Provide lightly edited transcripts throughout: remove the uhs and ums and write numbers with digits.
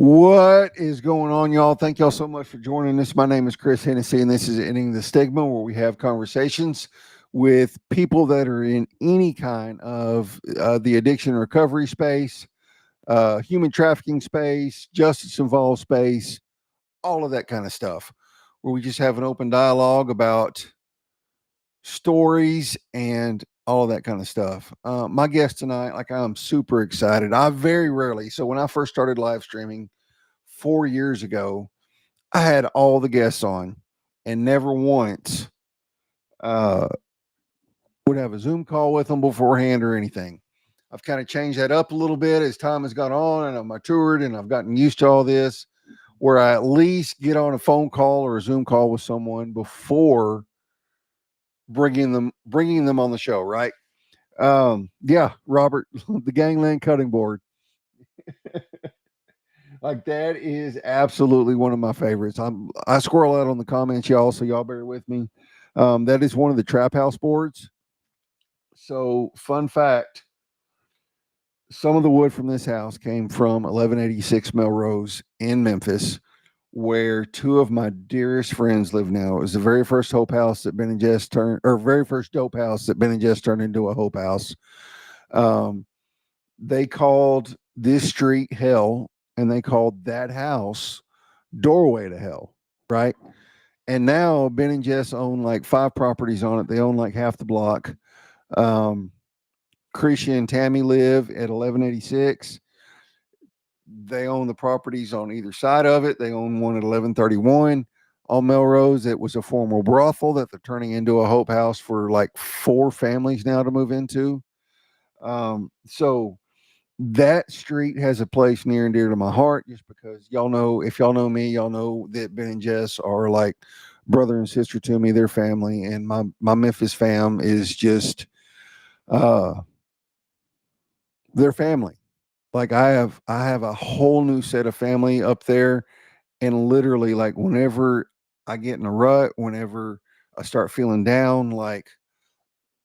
What is going on, y'all? Thank y'all so much for joining us. My name is Chris Hennessy, and this is Ending the Stigma, where we have conversations with people that are in any kind of the addiction recovery space, human trafficking space, justice involved space, all of that kind of stuff, where we just have an open dialogue about stories and all of that kind of stuff. My guest tonight, like I'm super excited. I very rarely, so when I first started live streaming 4 years ago, I had all the guests on and never once uh, would have a Zoom call with them beforehand or anything. I've kind of changed that up a little bit as time has gone on and I've matured and I've gotten used to all this, where I at least get on a phone call or a Zoom call with someone before bringing them on the show, right? Yeah, Robert, the Gangland cutting board. Like that is absolutely one of my favorites. I squirrel out on the comments, y'all, so y'all bear with me. That is one of the trap house boards. So, fun fact: some of the wood from this house came from 1186 Melrose in Memphis, where two of my dearest friends live now. It was the very first Hope House that Ben and Jess turned, or very first Dope House that Ben and Jess turned into a Hope House. Um, they called this street Hell, and they called that house Doorway to Hell, right? And now Ben and Jess own like 5 properties on it. They own like half the block. Um, Krisha and Tammy live at 1186. They own the properties on either side of it. They own one at 1131 on Melrose. It was a former brothel that they're turning into a Hope House for like 4 families now to move into. So that street has a place near and dear to my heart, just because y'all know, if y'all know me, y'all know that Ben and Jess are like brother and sister to me. They're family, and my Memphis fam is just uh their family. Like I have a whole new set of family up there, and literally, like, whenever I get in a rut, whenever I start feeling down, like,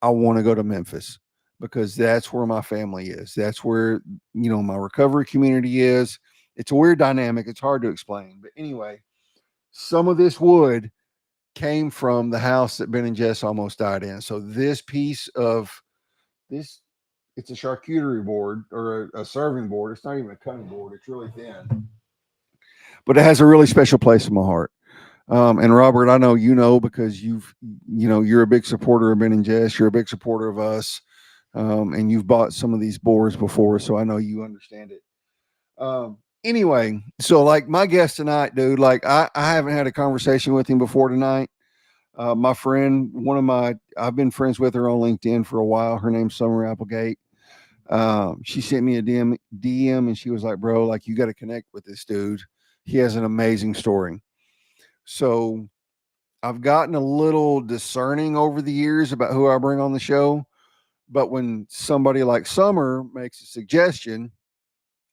I want to go to Memphis, because that's where my family is. That's where, my recovery community is. It's a weird dynamic. It's hard to explain. But anyway, some of this wood came from the house that Ben and Jess almost died in. So this piece of this, it's a charcuterie board, or a serving board. It's not even a cutting board. It's really thin, but it has a really special place in my heart. And Robert, I know because you're a big supporter of Ben and Jess. You're a big supporter of us, and you've bought some of these boards before, so I know you understand it. Anyway, so like my guest tonight, dude, like I haven't had a conversation with him before tonight. My friend, I've been friends with her on LinkedIn for a while. Her name's Summer Applegate. She sent me a DM, and she was like, "Bro, like, you got to connect with this dude. He has an amazing story." So I've gotten a little discerning over the years about who I bring on the show, but when somebody like Summer makes a suggestion,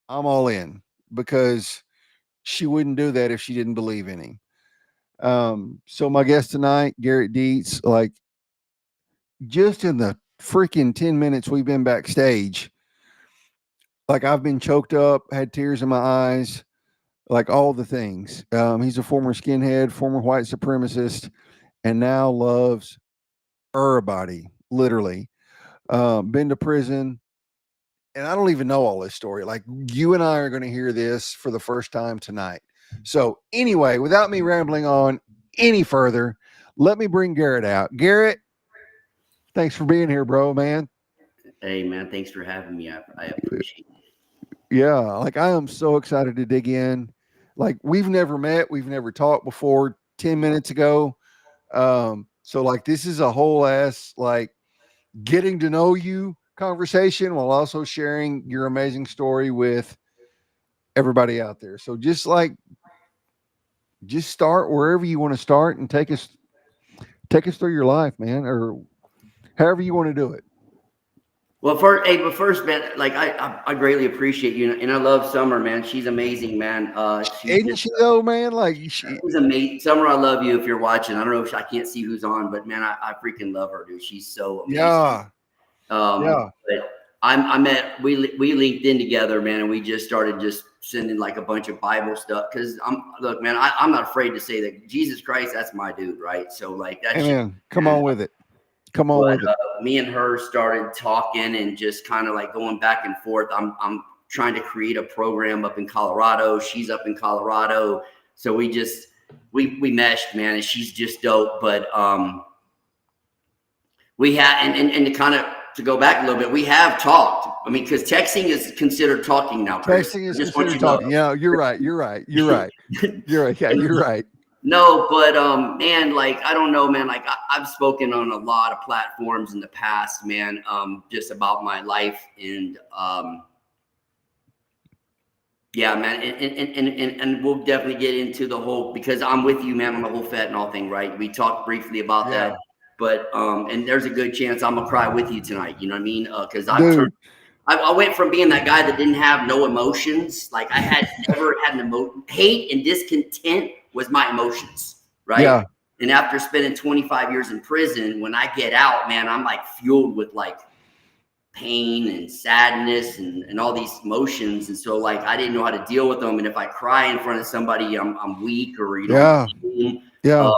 I'm all in, because she wouldn't do that if she didn't believe in him. So my guest tonight, Garrett Deetz, like, just in the freaking 10 minutes we've been backstage, like, I've been choked up, had tears in my eyes, like all the things. He's a former skinhead, former white supremacist, and now loves everybody, literally. Been to prison, and I don't even know all this story. Like, you and I are going to hear this for the first time tonight. So anyway, without me rambling on any further, let me bring Garrett out. Garrett, thanks for being here, bro, man. Hey, man, thanks for having me. I appreciate it. Yeah, like, I am so excited to dig in. Like, we've never met, we've never talked before 10 minutes ago. So like, this is a whole ass, like, getting to know you conversation, while also sharing your amazing story with everybody out there. So just start wherever you want to start, and take us through your life, man, or however you want to do it. Well, but first, man, like I greatly appreciate you, and I love Summer, man. She's amazing, man. She's Isn't just she though, man? Like, she's amazing. Summer, I love you if you're watching. I don't know if I can't see who's on, but man, I freaking love her, dude. She's so amazing. yeah, yeah. But I met, we linked in together, man, and we just started just sending like a bunch of Bible stuff. Cause look, man, I'm not afraid to say that Jesus Christ, that's my dude, right? So like that's Amen. Come on with it. Come on with it. Me and her started talking and just kind of like going back and forth. I'm trying to create a program up in Colorado. She's up in Colorado. So we meshed, man, and she's just dope. But we had, and to kind of, to go back a little bit, we have talked. I mean, because texting is considered talking now. Chris. Texting is considered talking. Yeah, you're right. You're right. You're right. You're right. Yeah, you're right. No, but man, like I don't know, man. Like I've spoken on a lot of platforms in the past, man. Just about my life and yeah, man, and we'll definitely get into the whole, because I'm with you, man, on the whole fentanyl thing, right? We talked briefly about that. But and there's a good chance I'm gonna cry with you tonight. You know what I mean? Because I went from being that guy that didn't have no emotions. Like I had never had an emotion. Hate and discontent was my emotions, right? Yeah. And after spending 25 years in prison, when I get out, man, I'm like fueled with like pain and sadness and all these emotions. And so like I didn't know how to deal with them. And if I cry in front of somebody, I'm weak or you know. Yeah.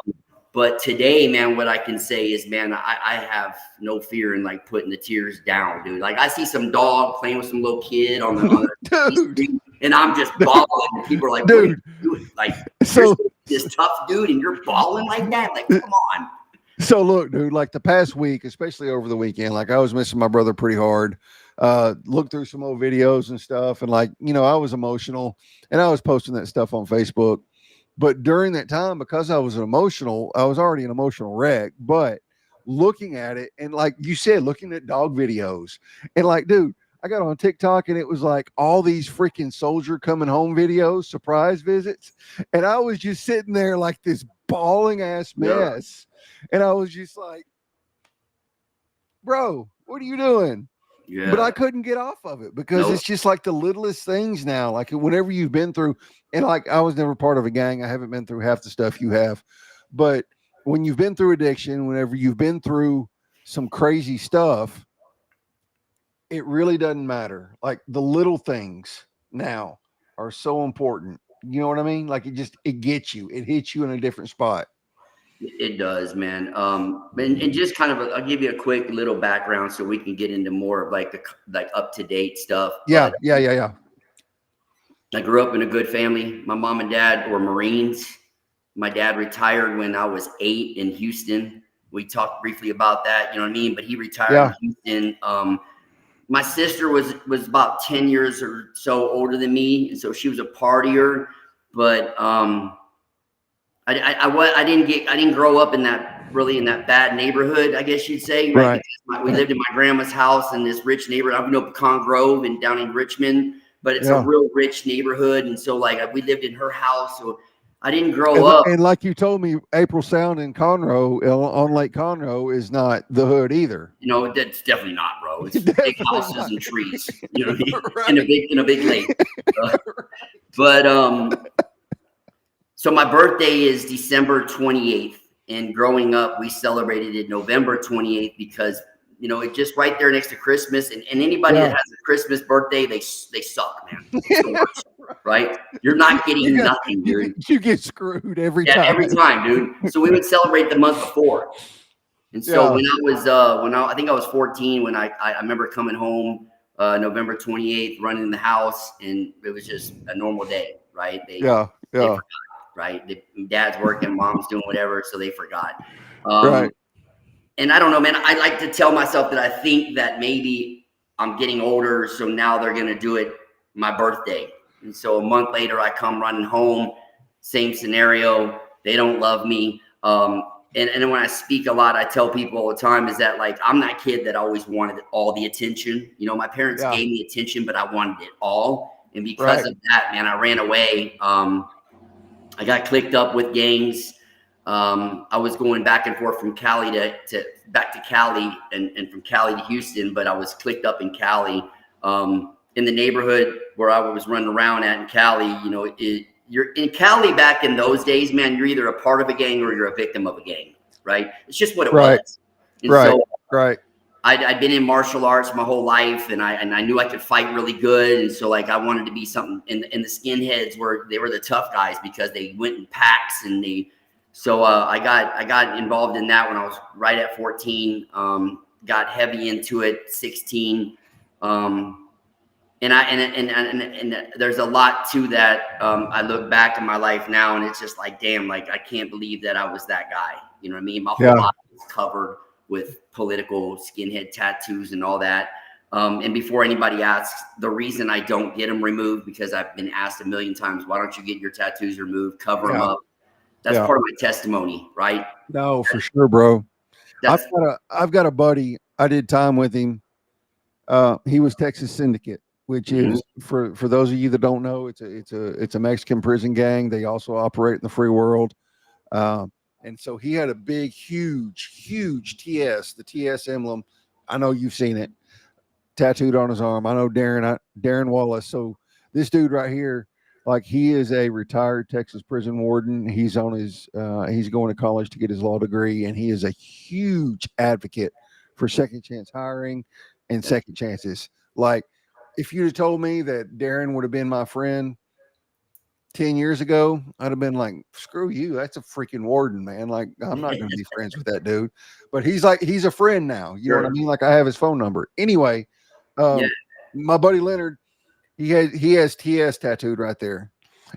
But today, man, what I can say is, man, I have no fear in like putting the tears down, dude. Like I see some dog playing with some little kid on the street, and I'm just bawling. And people are like, dude, what are you doing? Like, so this tough dude, and you're bawling like that? Like, come on. So look, dude, like the past week, especially over the weekend, like I was missing my brother pretty hard. Looked through some old videos and stuff, and like, you know, I was emotional, and I was posting that stuff on Facebook. But during that time, because I was already an emotional wreck, but looking at it and like you said, looking at dog videos and like, dude, I got on TikTok and it was like all these freaking soldier coming home videos, surprise visits. And I was just sitting there like this bawling ass mess. Yeah. And I was just like, bro, what are you doing? Yeah. But I couldn't get off of it because it's just like the littlest things now. Like whenever you've been through, and like I was never part of a gang. I haven't been through half the stuff you have. But when you've been through addiction, whenever you've been through some crazy stuff, it really doesn't matter. Like the little things now are so important. You know what I mean? Like it gets you. It hits you in a different spot. It does, man. And just kind of, I'll give you a quick little background so we can get into more of like up to date stuff. Yeah, but, yeah. I grew up in a good family. My mom and dad were Marines. My dad retired when I was 8 in Houston. We talked briefly about that, you know what I mean? But he retired in Houston. My sister was about 10 years or so older than me, and so she was a partier. But I didn't grow up in that bad neighborhood, I guess you'd say. Right. We lived in my grandma's house in this rich neighborhood. I know Pecan Grove and down in Richmond, but it's a real rich neighborhood. And so like we lived in her house. So I didn't grow up. And like you told me, April Sound in Conroe on Lake Conroe is not the hood either. You know, that's definitely not, bro. It's big houses and trees, you know what I mean? Right. in a big lake. So my birthday is December 28th, and growing up, we celebrated it November 28th because, you know, it's just right there next to Christmas. And anybody that has a Christmas birthday, they suck, man. Right? You're not getting nothing, dude. You get screwed every time. Every time, dude. So we would celebrate the month before. And so when I think I was 14, when I remember coming home November 28th, running the house, and it was just a normal day, right? They forgot. Right. Dad's working, mom's doing whatever. So they forgot. Right. And I don't know, man, I like to tell myself that I think that maybe I'm getting older. So now they're going to do it my birthday. And so a month later, I come running home, same scenario. They don't love me. And when I speak a lot, I tell people all the time is that like, I'm that kid that always wanted all the attention. You know, my parents gave me attention, but I wanted it all. And because of that, man, I ran away. I got clicked up with gangs. I was going back and forth from Cali back to Cali and from Cali to Houston, but I was clicked up in Cali. In the neighborhood where I was running around at in Cali, you know, you're in Cali back in those days, man, you're either a part of a gang or you're a victim of a gang, right? It's just what it was. And so I'd been in martial arts my whole life, and I knew I could fight really good, and so like I wanted to be something. And the skinheads were the tough guys because they went in packs, and I got involved in that when I was right at 14. Got heavy into it 16. And there's a lot to that. I look back in my life now, and it's just like, damn, like I can't believe that I was that guy. You know what I mean? My whole body is covered with political skinhead tattoos and all that. And before anybody asks, the reason I don't get them removed, because I've been asked a million times, why don't you get your tattoos removed? Cover them up. That's part of my testimony, right? No, for sure, bro. I've got a buddy. I did time with him. He was Texas Syndicate, which is for those of you that don't know, it's a Mexican prison gang. They also operate in the free world. And so he had a big, huge TS, the TS emblem. I know you've seen it tattooed on his arm. I know Darren Wallace. So this dude right here, like, he is a retired Texas prison warden. He's on his, he's going to college to get his law degree, and he is a huge advocate for second chance hiring and second chances. Like, if you'd have told me that Darren would have been my friend 10 years ago, I'd have been like, screw you. That's a freaking warden, man. Like, I'm not going to be friends with that dude. But he's a friend now. You know what I mean? Like, I have his phone number. Anyway, my buddy Leonard, he has TS tattooed right there.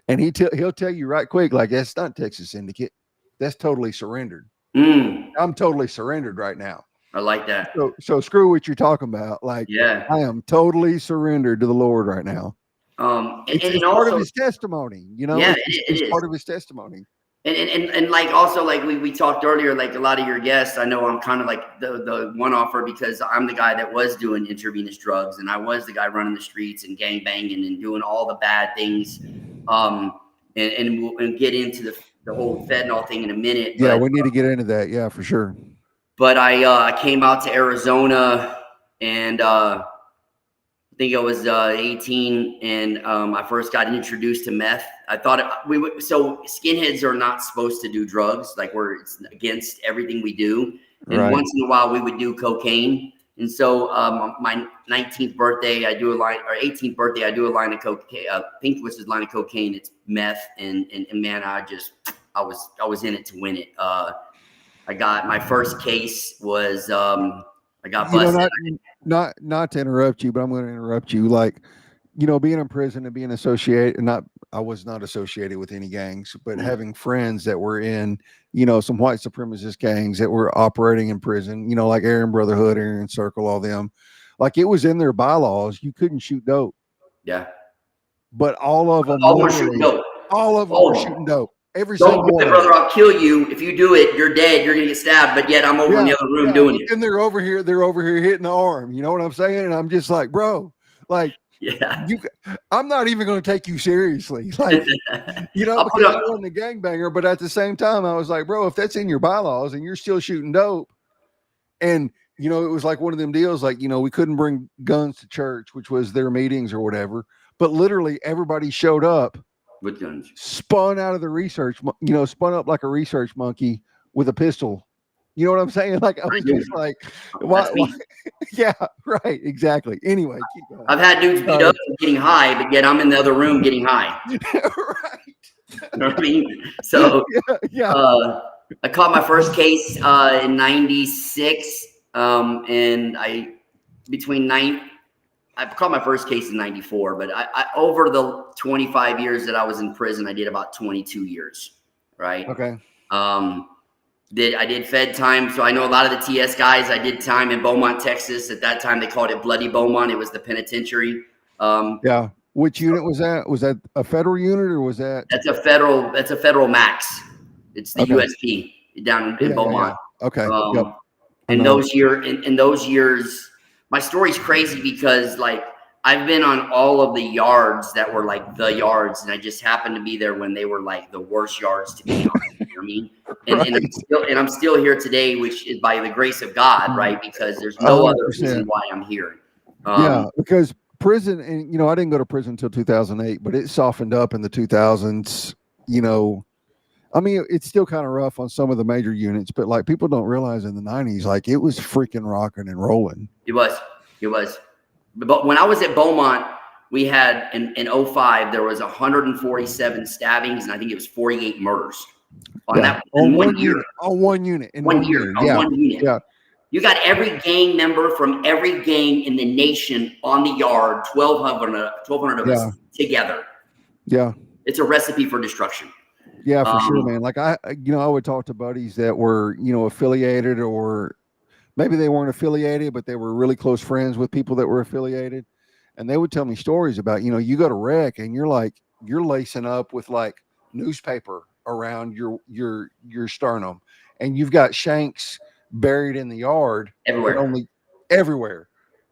And he'll tell you right quick, like, that's not Texas Syndicate. That's totally surrendered. I'm totally surrendered right now. I like that. So screw what you're talking about. Like, I am totally surrendered to the Lord right now. It's part of his testimony, you know. It's part of his testimony. And like also like we talked earlier, like a lot of your guests, I know I'm kind of like the one offer because I'm the guy that was doing intravenous drugs, and I was the guy running the streets and gang banging and doing all the bad things. And we'll get into the whole fentanyl thing in a minute. Yeah, we need to get into that. Yeah, for sure. But I came out to Arizona, and I think I was 18, and I first got introduced to meth. I thought so skinheads are not supposed to do drugs. Like, it's against everything we do. And once in a while we would do cocaine. And so my 19th birthday, I do a line, or 18th birthday, I do a line of cocaine, Pink Twisted line of cocaine. It's meth. And man, I was in it to win it. I got my first case was, I got busted. Not to interrupt you, but I'm going to interrupt you. Like, you know, being in prison and being associated, I was not associated with any gangs, but having friends that were in, you know, some white supremacist gangs that were operating in prison, you know, like Aryan Brotherhood, Aryan Circle, all them, like, it was in their bylaws. You couldn't shoot dope. Yeah. But all of them were shooting dope. All of them were shooting dope. Every Don't single do one. it, brother. I'll kill you. If you do it, you're dead. You're gonna get stabbed. But yet I'm over in the other room doing it. And they're over here hitting the arm. You know what I'm saying? And I'm just like, bro, like, I'm not even going to take you seriously. Like, you know, because I wasn't a gangbanger, but at the same time, I was like, bro, if that's in your bylaws and you're still shooting dope, and, you know, it was like one of them deals, like, you know, we couldn't bring guns to church, which was their meetings or whatever, but literally everybody showed up with guns, spun out of the research, you know, spun up like a research monkey with a pistol. You know what I'm saying? Like, I was just like, why? Yeah, right, exactly. Anyway, keep going. I've had dudes beat up and getting high, but yet I'm in the other room getting high. Right. You know what I mean? So I caught my first case in 96, and I caught my first case in 94, but I over the 25 years that I was in prison, I did about 22 years, right? Okay. I did Fed time, so I know a lot of the TS guys. I did time in Beaumont, Texas. At that time, they called it Bloody Beaumont. It was the penitentiary. Yeah. Which unit was that? Was that a federal unit, or was that? That's a federal max. It's the USP down in Beaumont. Yeah. Okay. In those years, my story's crazy because, like, I've been on all of the yards that were like the yards, and I just happened to be there when they were like the worst yards to be on. You know what I mean? And I'm still here today, which is by the grace of God, right? Because there's no 100%. Other reason why I'm here. Because prison, and, you know, I didn't go to prison until 2008, but it softened up in the 2000s. You know, I mean, it's still kind of rough on some of the major units, but like people don't realize in the 90s, like it was freaking rocking and rolling. It was. It was. But when I was at Beaumont, we had in 05, there was 147 stabbings, and I think it was 48 murders on that in one year. On one unit. In one year. On Yeah. one unit. Yeah. You got every gang member from every gang in the nation on the yard, 1,200 of us together. Yeah. It's a recipe for destruction. Yeah, for sure, man. Like I would talk to buddies that were, affiliated, or maybe they weren't affiliated, but they were really close friends with people that were affiliated. And they would tell me stories about, you go to wreck and you're lacing up with like newspaper around your sternum, and you've got shanks buried in the yard everywhere.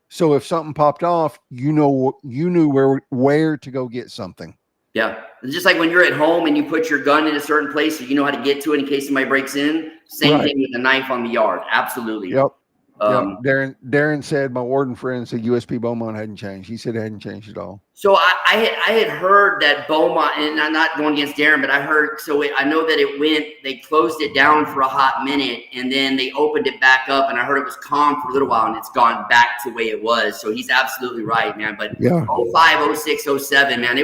So if something popped off, you knew where to go get something. Yeah. It's just like when you're at home and you put your gun in a certain place so you know how to get to it in case somebody breaks in. Same thing with the knife on the yard. Absolutely. Yep. Darren said, my warden friend said USP Beaumont hadn't changed. He said it hadn't changed at all. So I had heard that Beaumont, and I'm not going against Darren, but I heard, I know that they closed it down for a hot minute and then they opened it back up, and I heard it was calm for a little while and it's gone back to the way it was. So he's absolutely right, man. But 05, 06, 07, man,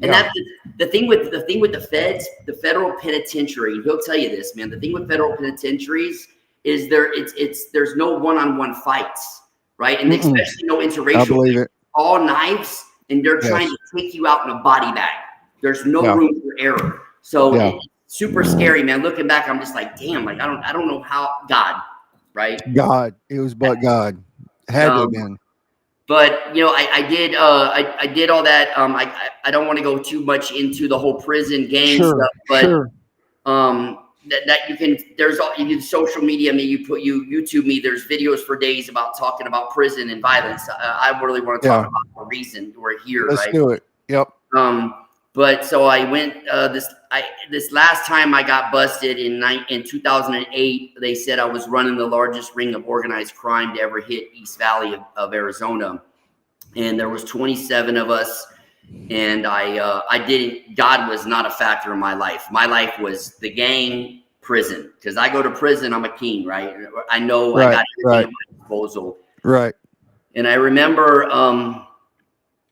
that's the thing with the feds, the federal penitentiary. He'll tell you this, man. The thing with federal penitentiaries is there's no one-on-one fights, right? And especially no interracial. I believe it. All knives, and they're trying to take you out in a body bag. There's no room for error. So it's super scary, man. Looking back, I'm just like, damn, like I don't know how God, right? God, it was but God. Had to have been. But I did all that. I don't want to go too much into the whole prison gang stuff, but that you can social media me, you YouTube me. There's videos for days about talking about prison and violence. I really want to talk about the reason we're here. Let's do it. Yep. But so I went this last time I got busted in 2008. They said I was running the largest ring of organized crime to ever hit East Valley of Arizona, and there was 27 of us. And God was not a factor in my life. My life was the gang, prison. Because I go to prison, I'm a king, right? I know I got everything at my disposal. Right. And I remember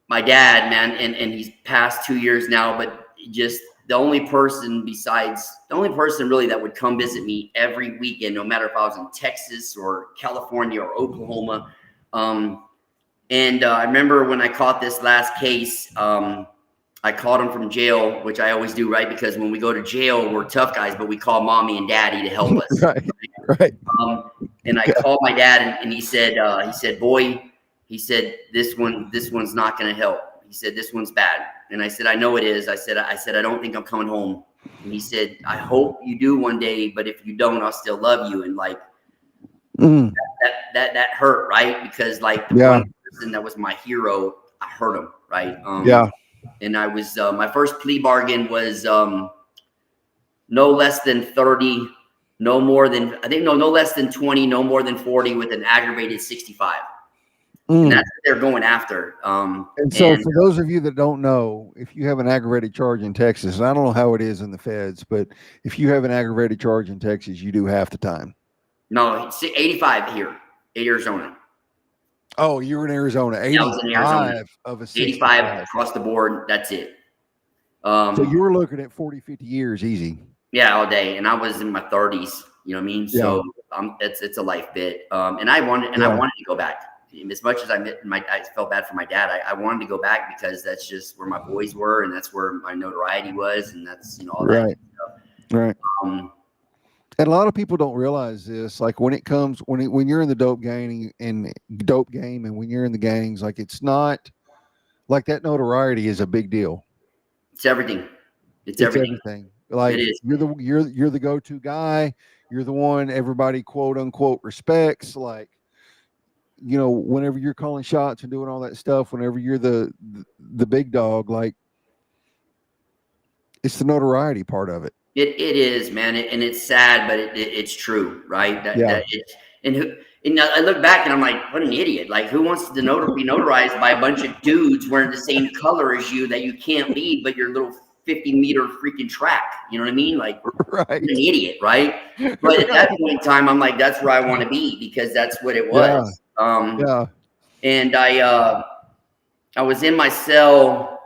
my dad, man, and he's passed 2 years now, but just the only person really that would come visit me every weekend, no matter if I was in Texas or California or Oklahoma. And I remember when I caught this last case, I called him from jail, which I always do, right? Because when we go to jail, we're tough guys, but we call mommy and daddy to help us. Right. And I called my dad, and he said, boy, he said, this one's not going to help. He said, this one's bad. And I said, I know it is. I said, I don't think I'm coming home. And he said, I hope you do one day, but if you don't, I'll still love you. And like, that hurt, right? Because like the one person that was my hero, I hurt him, right? And I was my first plea bargain was no less than 30, no less than 20, no more than 40 with an aggravated 65. And that's what they're going after. And so for those of you that don't know, if you have an aggravated charge in Texas, and I don't know how it is in the feds, but if you have an aggravated charge in Texas, you do half the time. No, it's 85 here in Arizona. Oh, you were in Arizona. 85 I was in Arizona. Of a 85 across the board. That's it. So you were looking at 40, 50 years easy. Yeah, all day. And I was in my 30s. You know what I mean? So it's a life bit. And I wanted to go back. As much as I felt bad for my dad, I wanted to go back because that's just where my boys were, and that's where my notoriety was, and that's all that stuff. Right. And a lot of people don't realize this. Like when you're in the dope game and when you're in the gangs, like it's not like that notoriety is a big deal. It's everything. It's everything. Like it is. You're the go-to guy. You're the one everybody quote unquote respects. Like, whenever you're calling shots and doing all that stuff, whenever you're the big dog, like it's the notoriety part of it. It is, man, and it's sad, but it's true, right? And I look back and I'm like, what an idiot! Like, who wants to be notarized by a bunch of dudes wearing the same color as you that you can't lead, but your little 50-meter freaking track. You know what I mean? Like, right. I'm an idiot, right? But at that point in time, I'm like, that's where I want to be, because that's what it was. Yeah. And I was in my cell.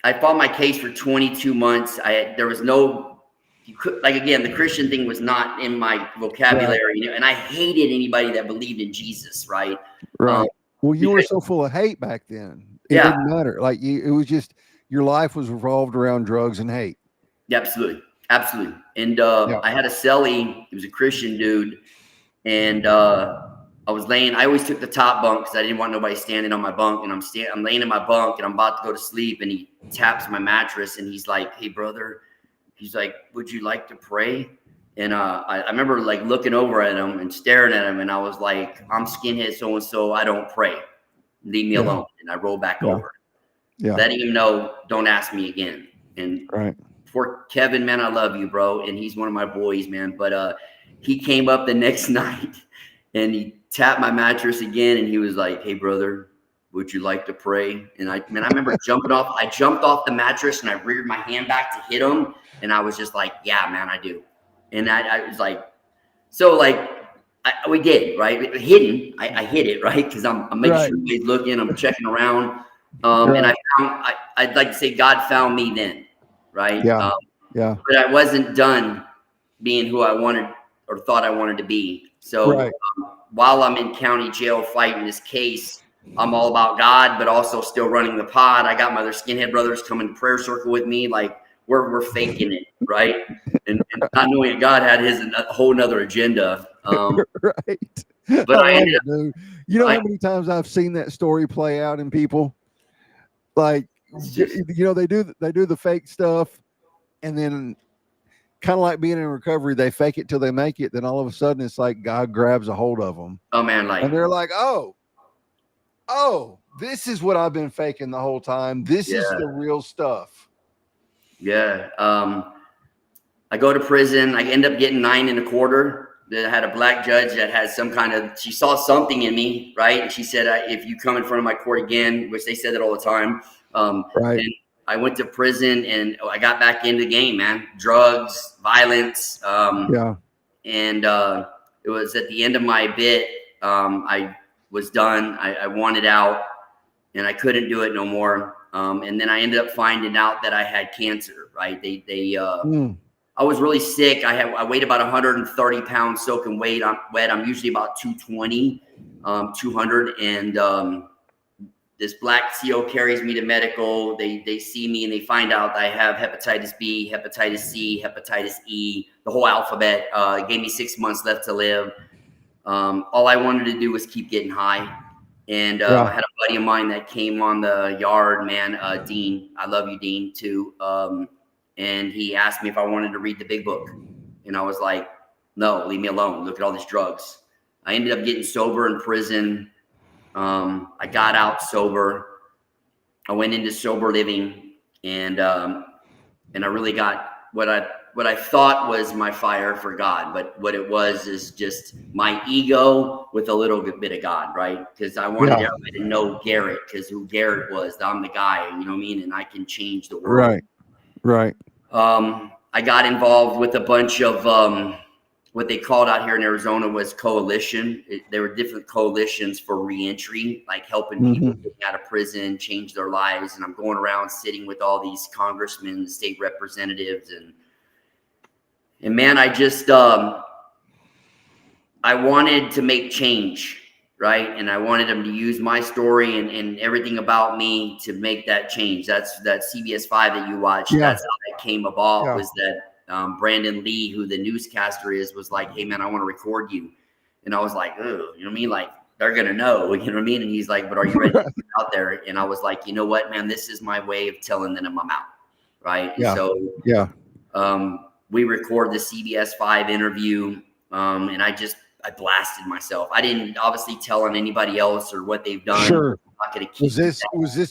I fought my case for 22 months. There was no, you could, like, again, the Christian thing was not in my vocabulary, you know, and I hated anybody that believed in Jesus, right? Right. Well, you were because- so full of hate back then. It Yeah. didn't matter. Like it was just your life was revolved around drugs and hate. Yeah, absolutely. Absolutely. And Yeah. I had a cellie, he was a Christian dude, and I was laying, I always took the top bunk because I didn't want nobody standing on my bunk. And I'm laying in my bunk and I'm about to go to sleep, and he taps my mattress and he's like, "Hey brother," he's like, "would you like to pray?" And I remember like looking over at him and staring at him, and I was like, "I'm skinhead so and so, I don't pray. Leave me alone." And I rolled back over. Yeah. Letting him know, don't ask me again. And poor Kevin, man, I love you, bro. And he's one of my boys, man. But he came up the next night and he tapped my mattress again, and he was like, "Hey brother, would you like to pray?" And I remember jumping off. I jumped off the mattress and I reared my hand back to hit him. And I was just like, "Yeah, man, I do." And I was like, so like, we did, right? Hidden. I hit it, right? Because I'm making sure he's looking, I'm checking around. And I'd like to say God found me then, right? But I wasn't done being who I wanted or thought I wanted to be. So while I'm in county jail fighting this case, I'm all about God, but also still running the pod. I got my other skinhead brothers coming to prayer circle with me. Like we're faking it, right? And not knowing God had a whole nother agenda. Right. But I ended up, dude. You know how many times I've seen that story play out in people? Like, you know, they do the fake stuff, and then kind of like being in recovery, they fake it till they make it. Then all of a sudden, it's like God grabs a hold of them. Oh man, like, and they're like, "Oh, this is what I've been faking the whole time. This is the real stuff." Yeah. I go to prison. I end up getting 9 1/4. That had a black judge that had some kind of, she saw something in me, right? And she said, "If you come in front of my court again," which they said that all the time. And I went to prison and I got back into the game, man. Drugs, violence. And it was at the end of my bit. I was done. I wanted out and I couldn't do it no more. And then I ended up finding out that I had cancer, right? I was really sick. I weighed about 130 pounds soaking wet. I'm usually about 220, 200. And this black CO carries me to medical. They see me and they find out that I have hepatitis B, hepatitis C, hepatitis E, the whole alphabet. It gave me 6 months left to live. All I wanted to do was keep getting high. And I had a buddy of mine that came on the yard, man, Dean. I love you, Dean, too. And he asked me if I wanted to read the big book. And I was like, "No, leave me alone. Look at all these drugs." I ended up getting sober in prison. I got out sober. I went into sober living, and I really got what I thought was my fire for God, but what it was is just my ego with a little bit of God, right? Because I wanted everybody to know Garrett, because who Garrett was, I'm the guy, you know what I mean? And I can change the world. Right. I got involved with a bunch of what they called out here in Arizona was coalition. There were different coalitions for reentry, like helping people get out of prison, change their lives. And I'm going around sitting with all these congressmen, state representatives, and man, I just I wanted to make change. Right. And I wanted them to use my story and everything about me to make that change. That's that CBS 5 that you watched. That's how that came about, was that Brandon Lee, who the newscaster is, was like, "Hey man, I want to record you." And I was like, "Oh, you know what I mean? Like, they're going to know, you know what I mean?" And he's like, "But are you ready to get out there?" And I was like, "You know what, man, this is my way of telling them I'm out." Right. And so we record the CBS 5 interview. And I blasted myself. I didn't obviously tell on anybody else or what they've done. Sure. I'm not gonna keep was this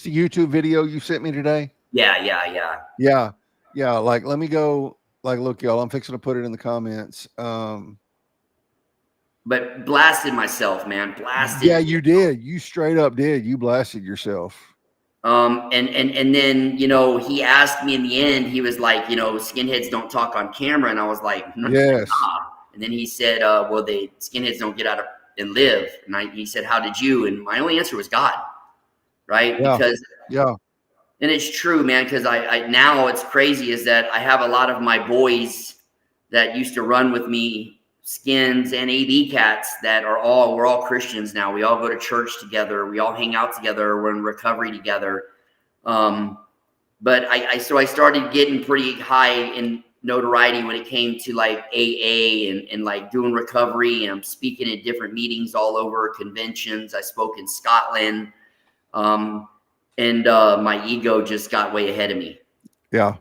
the YouTube video you sent me today? Yeah. Like, let me go. Like, look, y'all, I'm fixing to put it in the comments. But blasted myself, man. Blasted. Yeah, you did. You straight up did. You blasted yourself. And then, you know, he asked me in the end, he was like, you know, skinheads don't talk on camera. And I was like, nah. Yes. And then he said, well, skinheads don't get out of and live. And he said, how did you? And my only answer was God, right? Yeah. Because, yeah. And it's true, man, because I now it's crazy is that I have a lot of my boys that used to run with me, skins and AB cats, that we're all Christians now. We all go to church together. We all hang out together. We're in recovery together. But I started getting pretty high in notoriety when it came to like AA and like doing recovery, and I'm speaking at different meetings all over, conventions. I spoke in Scotland. And my ego just got way ahead of me. Yeah.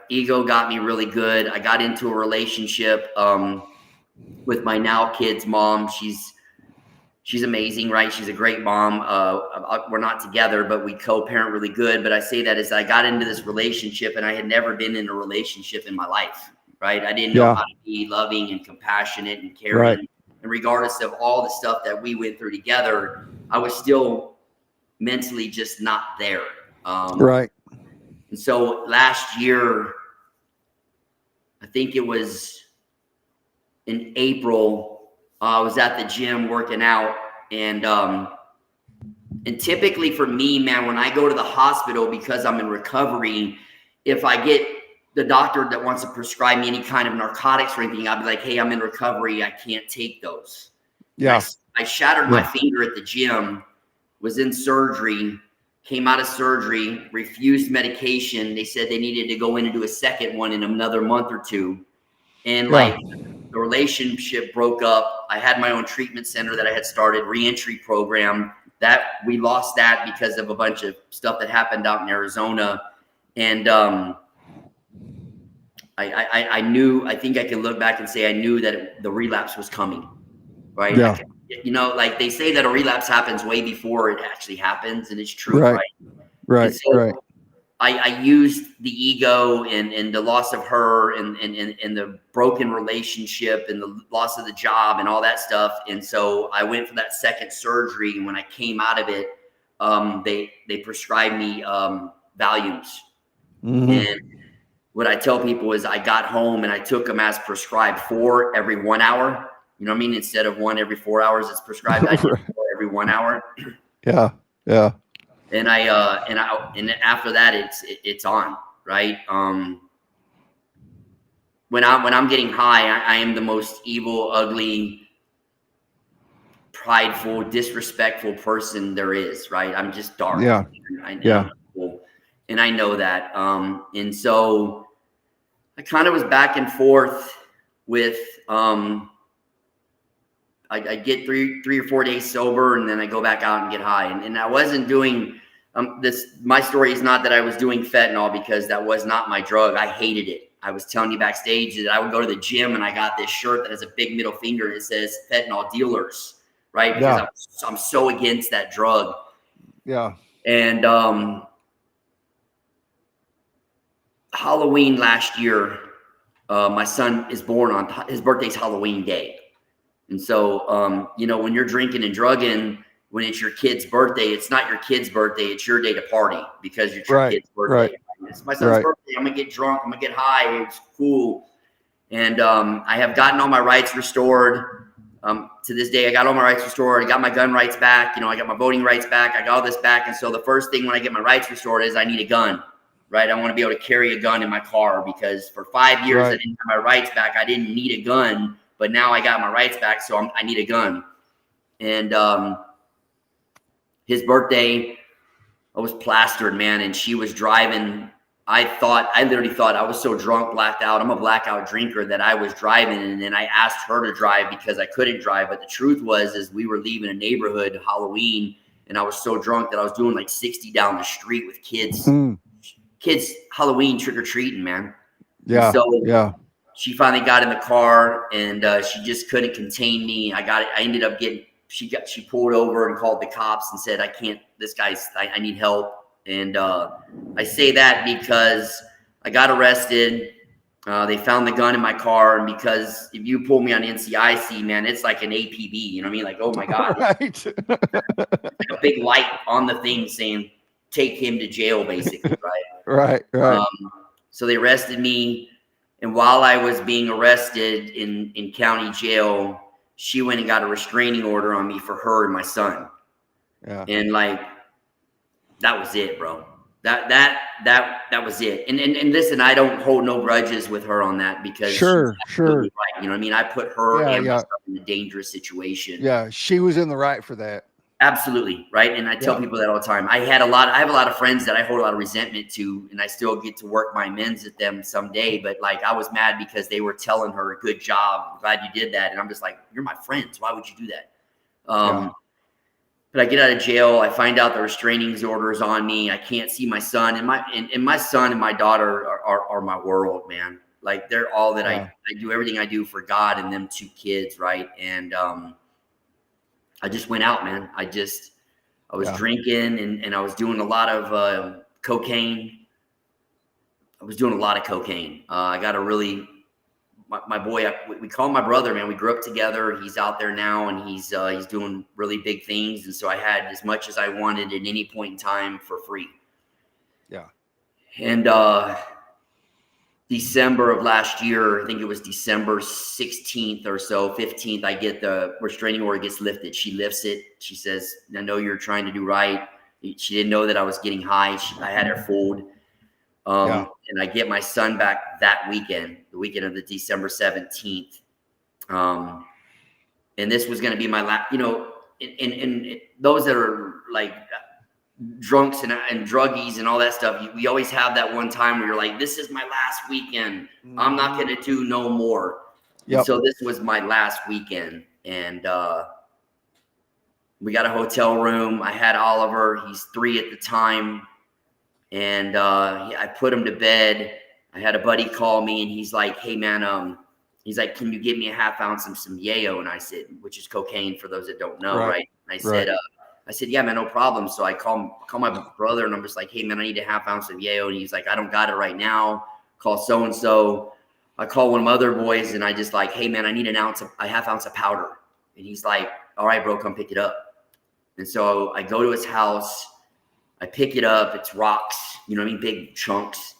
Ego got me really good. I got into a relationship with my now kid's mom. She's amazing, right? She's a great mom. We're not together, but we co-parent really good. But I say that as I got into this relationship, and I had never been in a relationship in my life, right? I didn't know how to be loving and compassionate and caring. Right. And regardless of all the stuff that we went through together, I was still mentally just not there. Right. And so last year, I think it was in April, I was at the gym working out, and typically for me, man, when I go to the hospital, because I'm in recovery, if I get the doctor that wants to prescribe me any kind of narcotics or anything, I'll be like, hey, I'm in recovery, I can't take those. Yeah. I shattered my finger at the gym, was in surgery, came out of surgery, refused medication. They said they needed to go in and do a second one in another month or two. And like the relationship broke up. I had my own treatment center that I had started, reentry program, that we lost that because of a bunch of stuff that happened out in Arizona. And I knew, I think I can look back and say I knew that the relapse was coming, right? Yeah. You know, like they say that a relapse happens way before it actually happens, and it's true, right? Right. So right. I used the ego and the loss of her and the broken relationship and the loss of the job and all that stuff. And so I went for that second surgery. And when I came out of it, they prescribed me Valiums. Mm-hmm. And what I tell people is I got home and I took them as prescribed, 4 every 1 hour. You know what I mean? Instead of 1 every 4 hours, it's prescribed. I did 4 every 1 hour. Yeah. Yeah. And and after that, it's on, right? When I'm getting high, I am the most evil, ugly, prideful, disrespectful person there is, right? I'm just dark. Yeah. And I know that. And so I kind of was back and forth with I get three or 4 days sober, and then I go back out and get high. And I wasn't doing this. My story is not that I was doing fentanyl, because that was not my drug. I hated it. I was telling you backstage that I would go to the gym and I got this shirt that has a big middle finger and it says fentanyl dealers, right? Because I'm so against that drug. Yeah. And Halloween last year, my son is born on his birthday's Halloween day. And so, you know, when you're drinking and drugging, when it's your kid's birthday, it's not your kid's birthday, it's your day to party, because it's your kid's birthday. Right. It's my son's birthday. I'm going to get drunk. I'm going to get high. It's cool. And I have gotten all my rights restored. To this day, I got all my rights restored. I got my gun rights back. You know, I got my voting rights back. I got all this back. And so the first thing when I get my rights restored is I need a gun, right? I want to be able to carry a gun in my car, because for 5 years, I didn't have my rights back. I didn't need a gun. But now I got my rights back, so I need a gun. And his birthday, I was plastered, man, and she was driving. I literally thought I was so drunk, blacked out. I'm a blackout drinker, that I was driving, and then I asked her to drive because I couldn't drive. But the truth is we were leaving a neighborhood Halloween, and I was so drunk that I was doing like 60 down the street with kids. Kids Halloween trick-or-treating, man. Yeah. She finally got in the car, and she just couldn't contain me. I ended up getting, she pulled over and called the cops and said, I need help. And I say that because I got arrested. They found the gun in my car. And because if you pull me on NCIC, man, it's like an APB, you know what I mean? Like, oh my God. Right. Like a big light on the thing saying, take him to jail, basically, right? Right. So they arrested me, and while I was being arrested in county jail, she went and got a restraining order on me for her and my son. Yeah. And like, that was it, bro. That was it. And listen, I don't hold no grudges with her on that, because she's absolutely right. You know what I mean? I put her and myself in a dangerous situation. Yeah, she was in the right for that. Absolutely, right. And I tell people that all the time. I have a lot of friends that I hold a lot of resentment to, and I still get to work my amends at them someday. But like, I was mad because they were telling her, "Good job, I'm glad you did that," and I'm just like, "You're my friends. Why would you do that?" But I get out of jail. I find out the restraining orders on me. I can't see my son, and my son and my daughter are my world, man. Like, they're all that I do everything I do for God and them two kids, right? And I just went out, man. I was drinking, and I was doing a lot of cocaine. I was doing a lot of cocaine. I got a really my boy, we call him my brother, man. We grew up together. He's out there now, and he's doing really big things. And so I had as much as I wanted at any point in time for free. Yeah. And December of last year, I think it was December 16th or so, 15th, I get the restraining order gets lifted. She lifts it. She says, "I know you're trying to do right." She didn't know that I was getting high. I had her fooled. And I get my son back that weekend, the weekend of the December 17th. And this was going to be my last, and those that are like drunks and druggies and all that stuff, we always have that one time where you're like, "This is my last weekend. I'm not going to do no more." And so this was my last weekend. And we got a hotel room. I had Oliver. He's 3 at the time. And I put him to bed. I had a buddy call me, and he's like, "Hey, man, he's like, can you give me a half ounce of some yayo?" And I said, which is cocaine for those that don't know, right? And I said, "Yeah, man, no problem." So I call my brother, and I'm just like, "Hey, man, I need a half ounce of yayo." And he's like, "I don't got it right now. Call so-and-so." I call one of my other boys, and I just like, "Hey, man, I need a half ounce of powder." And he's like, "All right, bro, come pick it up." And so I go to his house. I pick it up. It's rocks, you know what I mean? Big chunks.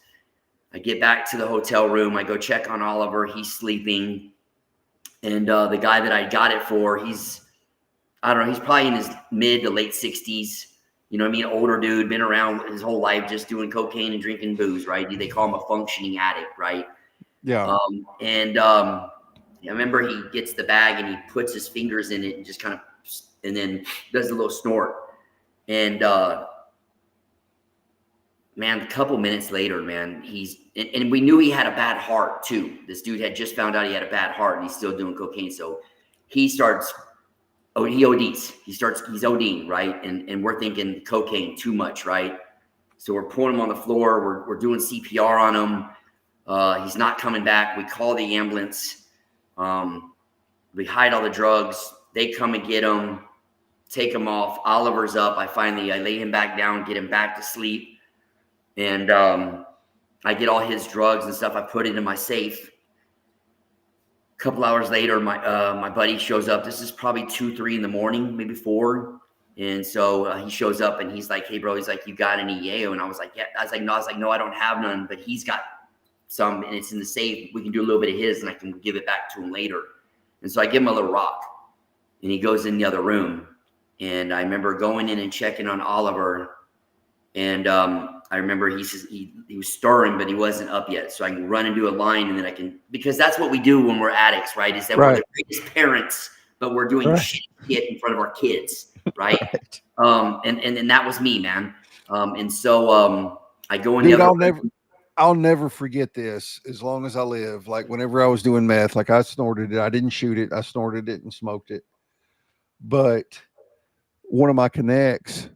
I get back to the hotel room. I go check on Oliver. He's sleeping. And the guy that I got it for, he's probably in his mid to late 60s. You know what I mean? Older dude, been around his whole life just doing cocaine and drinking booze, right? They call him a functioning addict, right? Yeah. I remember he gets the bag, and he puts his fingers in it and just kind of, and then does a little snort. And man, a couple minutes later, man, and we knew he had a bad heart too. This dude had just found out he had a bad heart, and he's still doing cocaine. So he ODs. He's ODing, right? And we're thinking cocaine, too much, right? So we're pulling him on the floor. We're doing CPR on him. He's not coming back. We call the ambulance. We hide all the drugs. They come and get him, take him off. Oliver's up. I lay him back down, get him back to sleep. And I get all his drugs and stuff. I put it in my safe. A couple hours later, my buddy shows up. This is probably 2, 3 in the morning, maybe 4. And so he shows up, and he's like, "Hey, bro," he's like, "You got any yayo?" And I was like, "Yeah." I was like, "No, I don't have none, but he's got some, and it's in the safe. We can do a little bit of his, and I can give it back to him later." And so I give him a little rock, and he goes in the other room. And I remember going in and checking on Oliver. And I remember he was stirring, but he wasn't up yet. So I can run and do a line, and then because that's what we do when we're addicts, right? Is that we're the greatest parents, but we're doing shit in front of our kids, right? And that was me, man. And so I go in the other room. I'll never forget this as long as I live. Like, whenever I was doing meth, like, I snorted it. I didn't shoot it. I snorted it and smoked it. But one of my connects,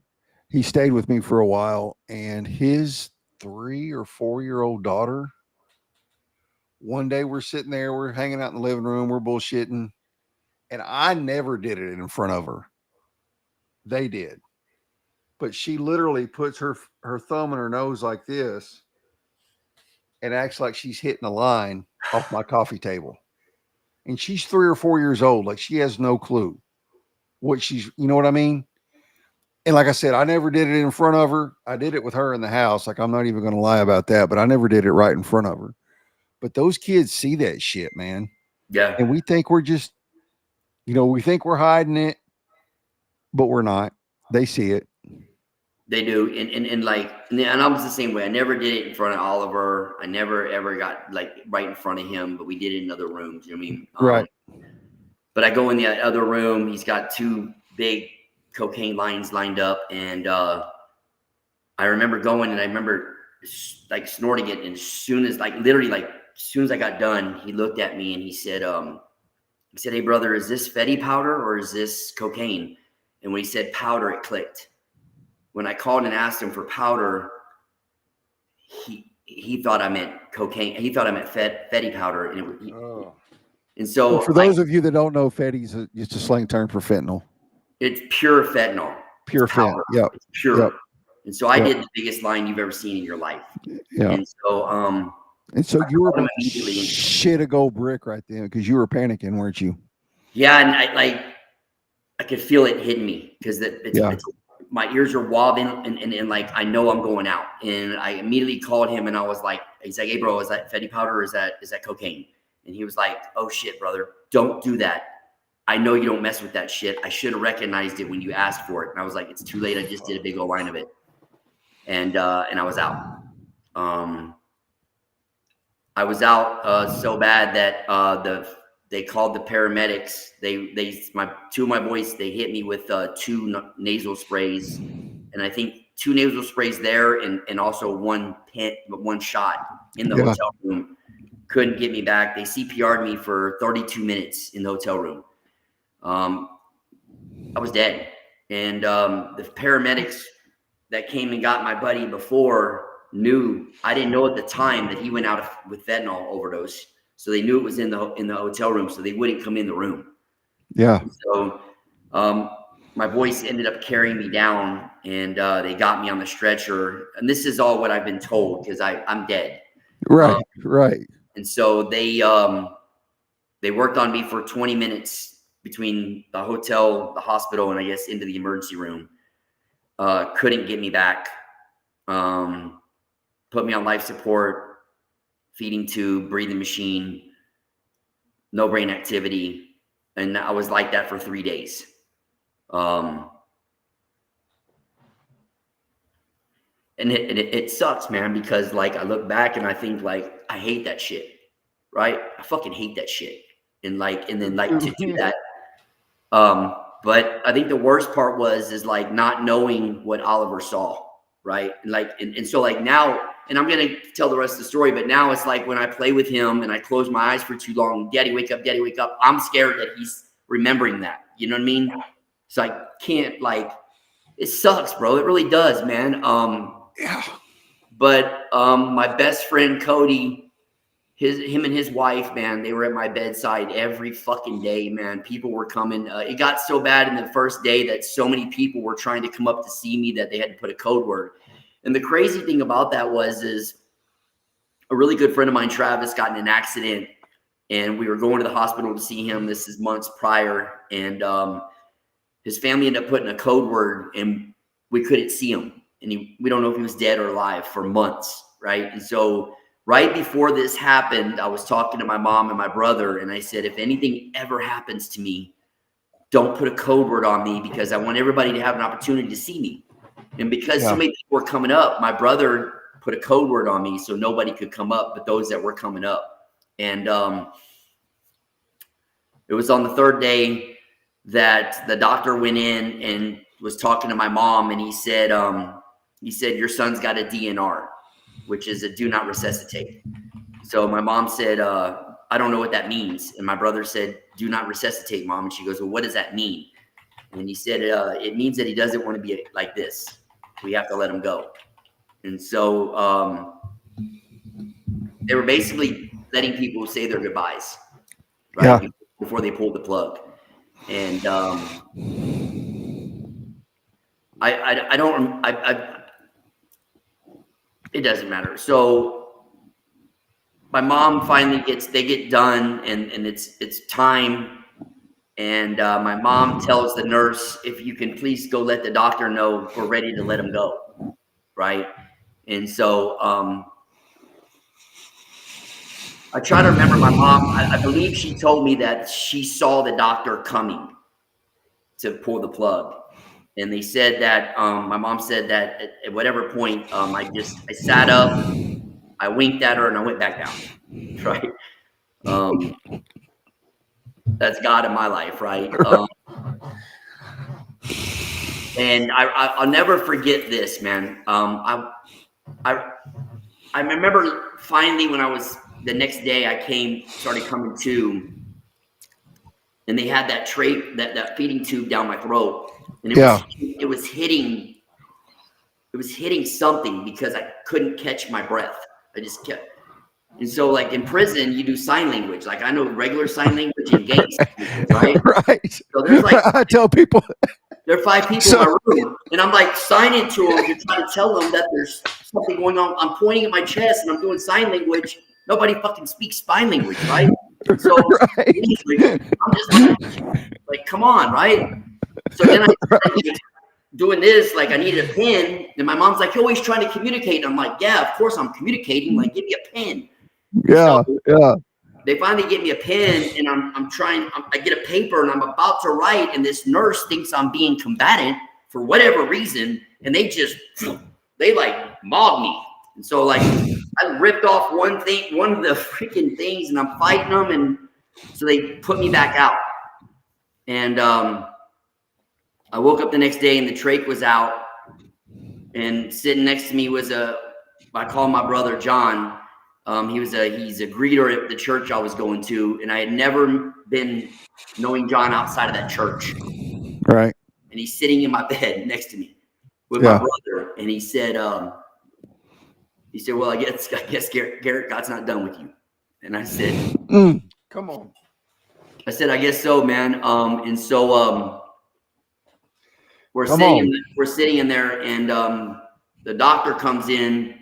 he stayed with me for a while, and his 3 or 4-year-old daughter, one day we're sitting there, we're hanging out in the living room, we're bullshitting, and I never did it in front of her. They did. But she literally puts her thumb in her nose like this and acts like she's hitting a line off my coffee table. And she's 3 or 4 years old. Like, she has no clue what you know what I mean? And like I said, I never did it in front of her. I did it with her in the house. Like, I'm not even going to lie about that, but I never did it right in front of her. But those kids see that shit, man. Yeah, And we think we're just, we think we're hiding it, but we're not. They see it. they do. And I was the same way. I never did it in front of Oliver. I never ever got like right in front of him, but we did it in other rooms. You know what I mean? Right. But I go in the other room. He's got two big cocaine lines lined up, and I remember going, and I remember like snorting it. And as soon as as soon as I got done, he looked at me and he said, "Hey brother, is this Fetty powder or is this cocaine?" And when he said powder, it clicked. When I called and asked him for powder, he thought I meant cocaine. He thought I meant Fetty powder, and so For those of you that don't know, Fetty's just a slang term for fentanyl. it's pure fentanyl. Pure fentanyl. Yep. It's pure. Yep. And so I did the biggest line you've ever seen in your life. Yeah. And so you were immediately shit a gold brick right then because you were panicking, weren't you? Yeah, and I could feel it hitting me because my ears are wobbling and like I know I'm going out. And I immediately called him and I was like, he's like, "Hey bro, is that Fetty powder or is that cocaine?" And he was like, "Oh shit, brother, don't do that. I know you don't mess with that shit. I should have recognized it when you asked for it." And I was like, "It's too late. I just did a big old line of it." And I was out. I was out so bad that they called the paramedics. Two of my boys, they hit me with two nasal sprays, and I think two nasal sprays there, and also one shot in the hotel room. Couldn't get me back. They CPR'd me for 32 minutes in the hotel room. I was dead, and the paramedics that came and got my buddy before knew. I didn't know at the time that he went out with fentanyl overdose, so they knew it was in the hotel room, so they wouldn't come in the room. Yeah. And so my boys ended up carrying me down, and they got me on the stretcher. And this is all what I've been told because I'm dead. Right. Right. And so they worked on me for 20 minutes between the hotel, the hospital, and I guess into the emergency room. Couldn't get me back. Put me on life support, feeding tube, breathing machine, no brain activity. And I was like that for 3 days. And it sucks, man, because like I look back and I think like I hate that shit, right? I fucking hate that shit. And then to do that. But I think the worst part is like not knowing what Oliver saw, right? And so like now, and I'm gonna tell the rest of the story, but now it's like when I play with him and I close my eyes for too long, Daddy, wake up, Daddy, wake up. I'm scared that he's remembering that. You know what I mean? So I can't it sucks, bro. It really does, man. Yeah. But my best friend Cody, him and his wife, man, they were at my bedside every fucking day, man. People were coming. It got so bad in the first day that so many people were trying to come up to see me that they had to put a code word. And the crazy thing about that is a really good friend of mine, Travis, got in an accident, and we were going to the hospital to see him. This is months prior, and his family ended up putting a code word, and we couldn't see him, and we don't know if he was dead or alive for months, right? And so right before this happened, I was talking to my mom and my brother, and I said, if anything ever happens to me, don't put a code word on me because I want everybody to have an opportunity to see me. And because so many people were coming up, my brother put a code word on me so nobody could come up but those that were coming up. And it was on the third day that the doctor went in and was talking to my mom, and he said, your son's got a DNR, which is a do not resuscitate. So my mom said, I don't know what that means. And my brother said, do not resuscitate, Mom. And she goes, well, what does that mean? And he said, it means that he doesn't want to be like this. We have to let him go. And so they were basically letting people say their goodbyes, right? Before they pulled the plug. And it doesn't matter. So my mom finally they get done, and it's time. And my mom tells the nurse, if you can please go let the doctor know we're ready to let him go. Right. And so I try to remember my mom. I believe she told me that she saw the doctor coming to pull the plug. And they said that my mom said that at whatever point I sat up, I winked at her, and I went back down. Right. That's God in my life. Right. And I'll never forget this, man. I remember finally when I was the next day I started coming to, and they had that that feeding tube down my throat, and it was hitting something because I couldn't catch my breath. I just kept. And so, like in prison, you do sign language. Like I know regular sign language and gang sign language, right? Right. So there's like I tell people there are 5 people in my room, and I'm like signing to them to try to tell them that there's something going on. I'm pointing at my chest and I'm doing sign language. Nobody fucking speaks sign language, right? So right. I'm just like, come on, right? So then I started doing this, like I needed a pen, and my mom's like, you're always trying to communicate. And I'm like, yeah, of course I'm communicating. Like, give me a pen. Yeah, so yeah. They finally get me a pen, and I get a paper, and I'm about to write, and this nurse thinks I'm being combatant for whatever reason, and they like mob me. And so like I ripped off one of the freaking things, and I'm fighting them, and so they put me back out. And I woke up the next day, and the trach was out, and sitting next to me was I call my brother John. He's a greeter at the church I was going to, and I had never been knowing John outside of that church. Right. And he's sitting in my bed next to me with my brother, and he said, "Well, I guess Garrett, God's not done with you." And I said, "Come on." I said, "I guess so, man." And so we're sitting in there, and the doctor comes in.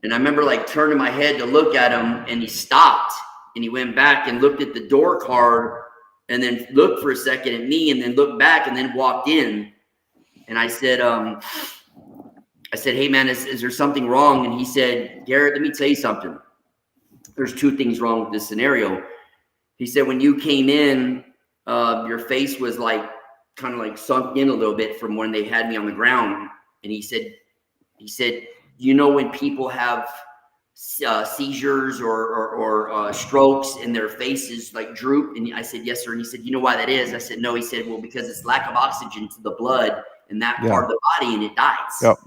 And I remember like turning my head to look at him, and he stopped, and he went back and looked at the door card, and then looked for a second at me, and then looked back, and then walked in. And I said, "Hey man, is there something wrong?" And he said, "Garrett, let me tell you something. There's 2 things wrong with this scenario." He said, "When you came in, your face was like kind of like sunk in a little bit from when they had me on the ground." And he said, you know, when people have seizures or strokes and their faces like droop? And I said, "Yes, sir." And he said, "You know why that is?" I said, "No." He said, "Well, because it's lack of oxygen to the blood in that part of the body, and it dies." Yep.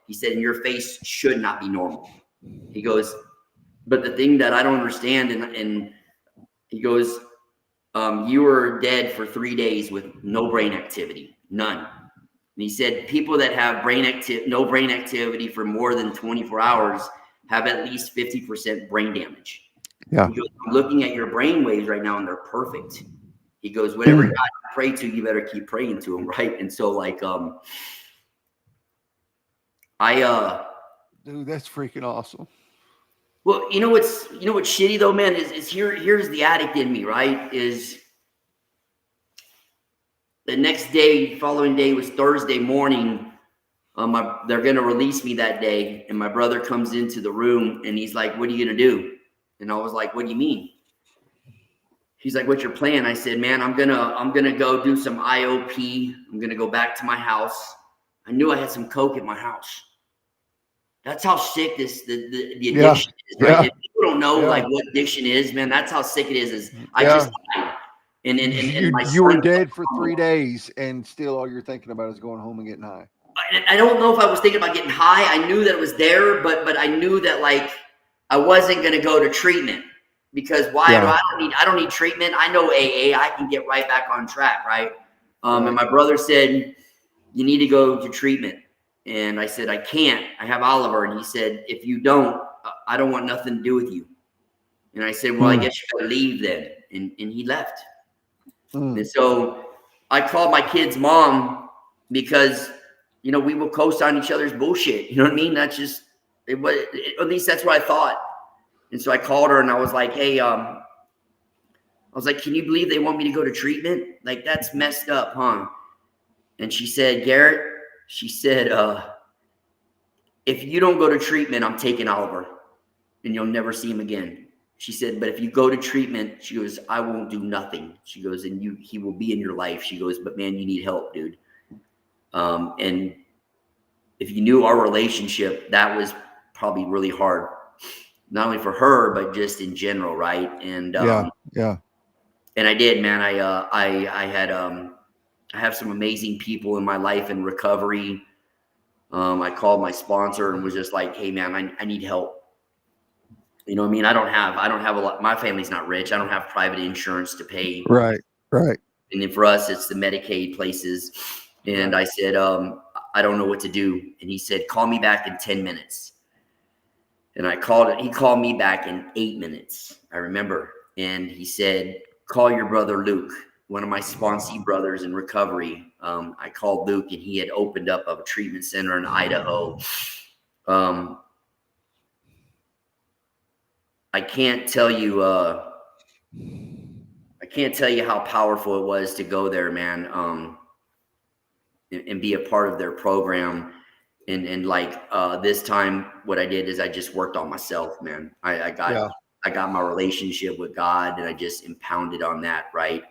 He said, "And your face should not be normal." He goes, "But the thing that I don't understand," and he goes, "You were dead for 3 days with no brain activity, none." And he said, people that have no brain activity for more than 24 hours have at least 50% brain damage. Yeah. He goes, "I'm looking at your brain waves right now, and they're perfect." He goes, "Whatever God you pray to, you better keep praying to him." Right. And so like, dude, that's freaking awesome. Well, you know what's shitty though, man, is here's the addict in me, right? Is the next day, following day was Thursday morning. They're going to release me that day. And my brother comes into the room, and he's like, "What are you going to do?" And I was like, "What do you mean?" He's like, "What's your plan?" I said, "Man, I'm going to go do some IOP. I'm going to go back to my house." I knew I had some coke at my house. That's how sick the addiction is, right? Yeah. If people don't know like what addiction is, man, that's how sick it is. I just died. And you were dead for 3 days, and still all you're thinking about is going home and getting high. I don't know if I was thinking about getting high. I knew that it was there, but I knew that like I wasn't going to go to treatment, because why? I don't need treatment. I know AA. I can get right back on track, right? And my brother said, "You need to go to treatment." And I said, "I can't. I have Oliver." And he said, "If you don't, I don't want nothing to do with you." And I said, "Well, I guess you gotta leave then." And he left. And so I called my kid's mom, because, you know, we will co-sign each other's bullshit. You know what I mean? That's just, at least that's what I thought. And so I called her, and I was like, "Hey, was like, can you believe they want me to go to treatment? Like, that's messed up, huh? And she said, Garrett, she said, if you don't go to treatment, I'm taking Oliver and you'll never see him again. She said, but if you go to treatment, she goes, I won't do nothing. She goes, and he will be in your life. She goes, but man, you need help, dude. And if you knew our relationship, that was probably really hard, not only for her, but just in general. Right. And, and I did, man. I have some amazing people in my life in recovery. I called my sponsor and was just like, hey man, I need help. You know what I mean? I don't have a lot. My family's not rich. I don't have private insurance to pay. Right. And then for us, it's the Medicaid places. And I said, I don't know what to do. And he said, call me back in 10 minutes. And he called me back in 8 minutes. I remember. And he said, call your brother, Luke, one of my sponsee brothers in recovery. I called Luke and he had opened up a treatment center in Idaho. I can't tell you how powerful it was to go there, man, and be a part of their program. And like this time, what I did is I just worked on myself, man. I got my relationship with God, and I just impounded on that, right?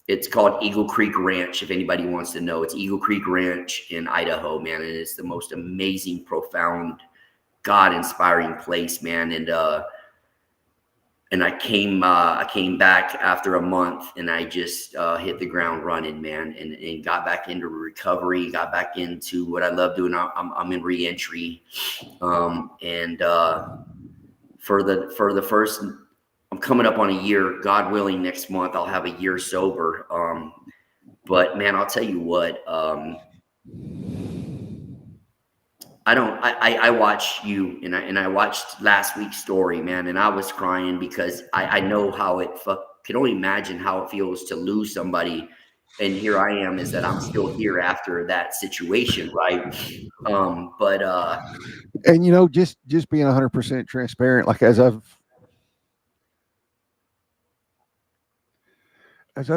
It's called Eagle Creek Ranch, if anybody wants to know. It's Eagle Creek Ranch in Idaho, man, and it's the most amazing, profound, God-inspiring place, man. And I came back after a month, and I just hit the ground running, man, and got back into recovery, got back into what I love doing. I'm in reentry, and for the first, I'm coming up on a year, God willing, next month I'll have a year sober. But man, I'll tell you what, I watch you, and I watched last week's story, man, and I was crying because I know how can only imagine how it feels to lose somebody. And here I am, is that I'm still here after that situation. Right. And you know, just being 100% transparent, like as I've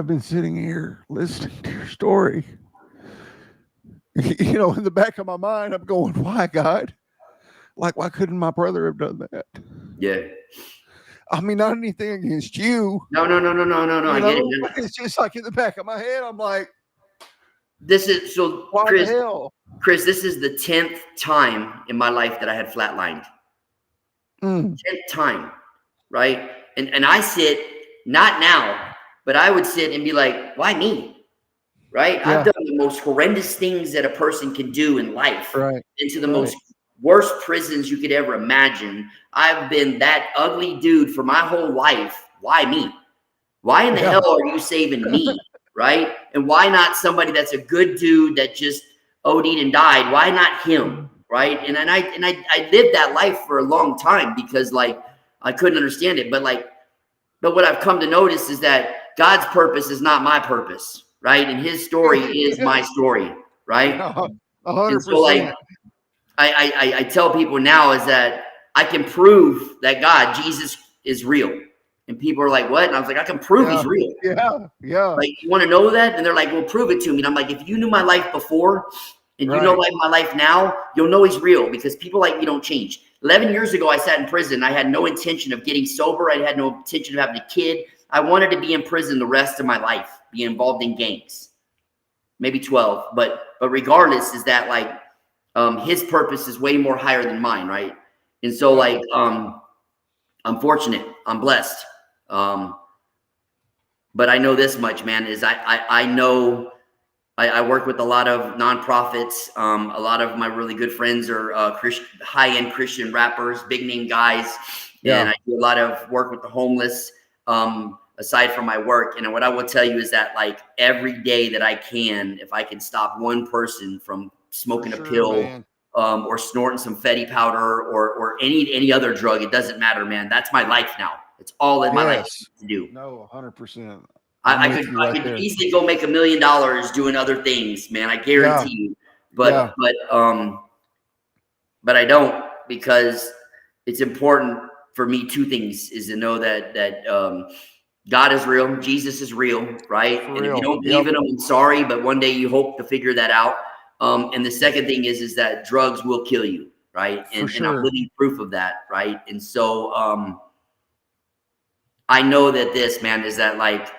been sitting here listening to your story, you know, in the back of my mind, I'm going, why, God? Like, why couldn't my brother have done that? Yeah. I mean, not anything against you. No. I get it, man. It's just like in the back of my head, I'm like, this is so, why Chris, the hell? Chris, this is the 10th time in my life that I had flatlined. 10th time, right? And I sit, not now, but I would sit and be like, why me? Right? I've done the most horrendous things that a person can do in life, into the most worst prisons you could ever imagine. I've been that ugly dude for my whole life. Why me? Why in the hell are you saving me? Right? And why not somebody that's a good dude that just OD'd and died? Why not him? Right? And I lived that life for a long time because like I couldn't understand it. But what I've come to notice is that God's purpose is not my purpose. Right. And his story is my story. Right. 100%. So like, I tell people now is that I can prove that Jesus is real. And people are like, what? And I was like, I can prove he's real. Yeah. Like, you want to know that? And they're like, well, prove it to me. And I'm like, if you knew my life before and you know like my life now, you'll know he's real, because people like me don't change. 11 years ago, I sat in prison. I had no intention of getting sober. I had no intention of having a kid. I wanted to be in prison the rest of my life, be involved in gangs, maybe 12. But regardless, is that like his purpose is way more higher than mine, right? And so like I'm fortunate, I'm blessed. But I know this much, man, is I know I work with a lot of nonprofits. A lot of my really good friends are high-end Christian rappers, big name guys. And I do a lot of work with the homeless. Aside from my work. And what I will tell you is that like every day that I can, if I can stop one person from smoking a pill, or snorting some fetty powder or any other drug, it doesn't matter, man. That's my life now. It's all in my life to do. No, 100%. I could easily go make $1 million doing other things, man. I guarantee you. But I don't, because it's important for me. Two things is to know that God is real. Jesus is real, right? For And if you real. don't believe in him, I'm sorry, but one day you hope to figure that out. And the second thing is that drugs will kill you, right? For And I'm sure. living proof of that, right? And so I know that this, man, is that like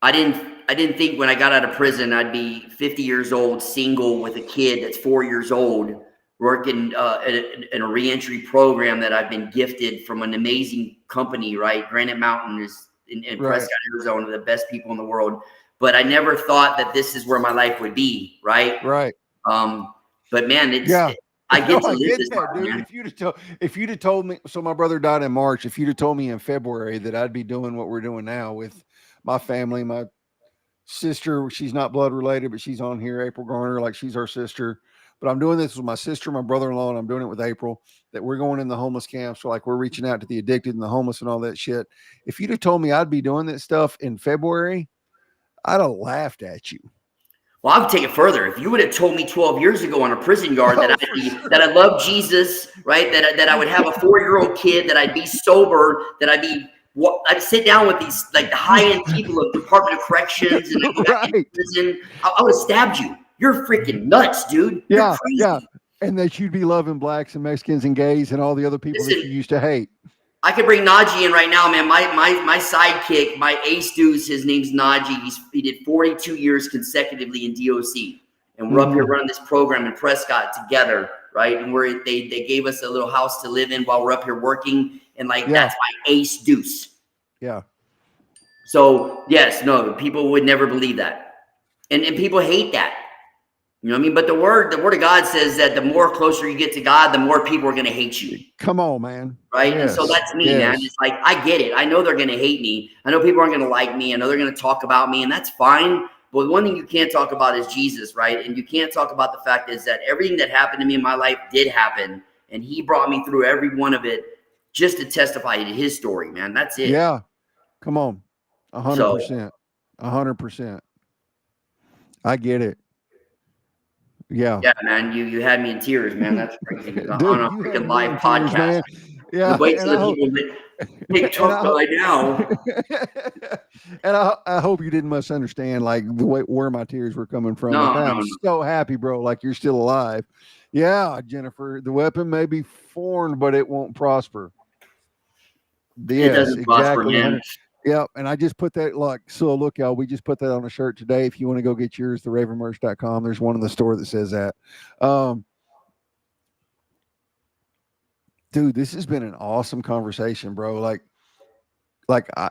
I didn't think when I got out of prison I'd be 50 years old, single with a kid that's 4 years old, working in a reentry program that I've been gifted from an amazing company, right? Granite Mountain is in Right. Prescott, Arizona, the best people in the world. But I never thought that this is where my life would be, right? Right. But man, Yeah. I No, get to I live get this that, life, dude. man. If you'd have told me, so my brother died in March. If you'd have told me in February that I'd be doing what we're doing now with my family, my sister, she's not blood related, but she's on here, April Garner, like she's our sister. But I'm doing this with my sister, my brother-in-law, and I'm doing it with April. That we're going in the homeless camps, so like we're reaching out to the addicted and the homeless and all that shit. If you'd have told me I'd be doing that stuff in February, I'd have laughed at you. Well, I would take it further. If you would have told me 12 years ago on a prison yard that Oh, I'd for be, sure. that I love Jesus, right? That I would have a 4-year-old kid, that I'd be sober, that I'd sit down with these like the high-end people of Department of Corrections, and I'd go back into Right. prison. I would have stabbed you. You're freaking nuts, dude. You're Yeah. crazy. Yeah. And that you'd be loving blacks and Mexicans and gays and all the other people that Listen, you used to hate. I could bring Najee in right now, man. My sidekick, my ace deuce, his name's Najee. He did 42 years consecutively in DOC. And we're up here running this program in Prescott together, right? And they gave us a little house to live in while we're up here working. And like, that's my ace deuce. Yeah. So yes, no, people would never believe that. And people hate that. You know what I mean? But the word of God says that the more closer you get to God, the more people are going to hate you. Come on, man. Right. Yes. And so that's me, man. It's like, I get it. I know they're going to hate me. I know people aren't going to like me. I know they're going to talk about me, and that's fine. But one thing you can't talk about is Jesus, right? And you can't talk about the fact is that everything that happened to me in my life did happen. And he brought me through every one of it just to testify to his story, man. That's it. Yeah. Come on. 100%. 100%. I get it. Yeah. Yeah, man. You had me in tears, man. That's crazy. Dude, On a you had freaking me live in tears, podcast. man. Yeah. Wait till And I the hope, people make talk right now. and I hope you didn't misunderstand like the way where my tears were coming from. No, Like, I'm no. so happy, bro. Like you're still alive. Yeah, Jennifer. The weapon may be formed, but it won't prosper. It Yes, doesn't prosper, exactly. man. Yeah, and I just put that like so. Look, y'all, we just put that on a shirt today. If you want to go get yours, theravenmerch.com. There's one in the store that says that. Dude, this has been an awesome conversation, bro. Like I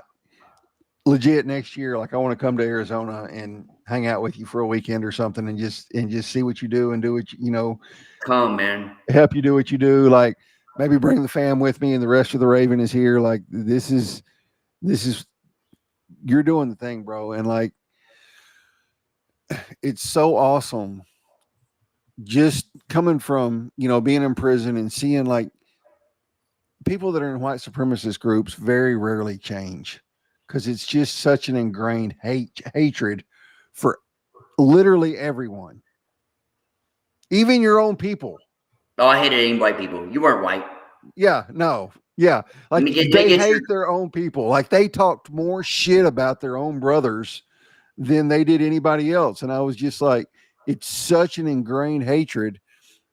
legit next year, like I want to come to Arizona and hang out with you for a weekend or something, and just see what you do and do what you know. Come, man. Help you do what you do. Like maybe bring the fam with me, and the rest of the Raven is here. Like this is you're doing the thing, bro, and like it's so awesome. Just coming from being in prison and seeing like people that are in white supremacist groups very rarely change because it's just such an ingrained hatred for literally everyone, even your own people. Oh, I hated any white people. You weren't white. Yeah, no, yeah, like they hate their own people. Like they talked more shit about their own brothers than they did anybody else, and I was just like, it's such an ingrained hatred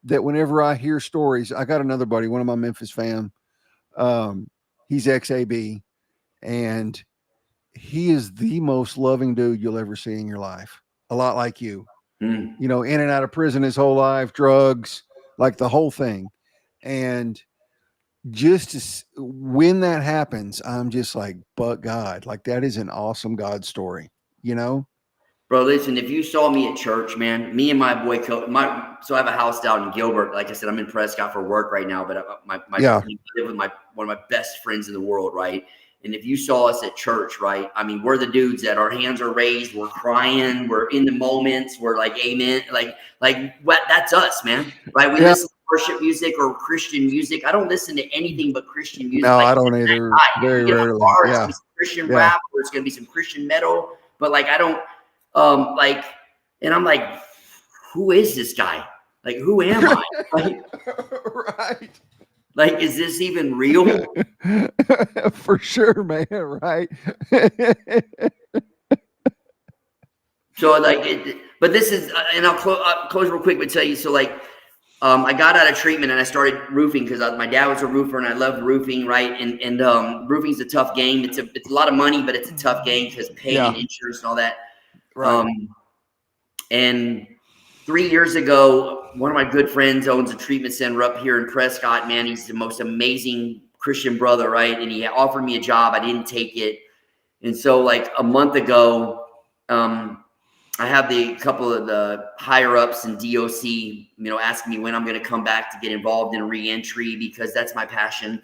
that whenever I hear stories, I got another buddy, one of my Memphis fam. He's ex-AB, and he is the most loving dude you'll ever see in your life. A lot like you, in and out of prison his whole life, drugs, like the whole thing. And just when that happens, I'm just like, but God, like that is an awesome God story, Bro, listen, if you saw me at church, man, me and my boy, so I have a house down in Gilbert. Like I said, I'm in Prescott for work right now, but I live with one of my best friends in the world, right? And if you saw us at church, right? I mean, we're the dudes that our hands are raised, we're crying, we're in the moments, we're like, amen, like what? That's us, man, right? We listen to worship music or Christian music. I don't listen to anything but Christian music. No, like, I don't either. Very rarely. It's gonna be some Christian rap, or it's gonna be some Christian metal, but like I don't. And I'm like, who is this guy? Like, who am I? Like, right. Like, is this even real? For sure, man. Right. So like, but this is, and I'll close real quick, but tell you. So like, I got out of treatment and I started roofing because my dad was a roofer and I loved roofing, right? And roofing's a tough game. It's a lot of money, but it's a tough game because pay and insurance and all that. Right. And 3 years ago, one of my good friends owns a treatment center up here in Prescott. Man, he's the most amazing Christian brother, right? And he offered me a job. I didn't take it. And so like a month ago, I have the couple of the higher ups in DOC, asking me when I'm going to come back to get involved in reentry because that's my passion.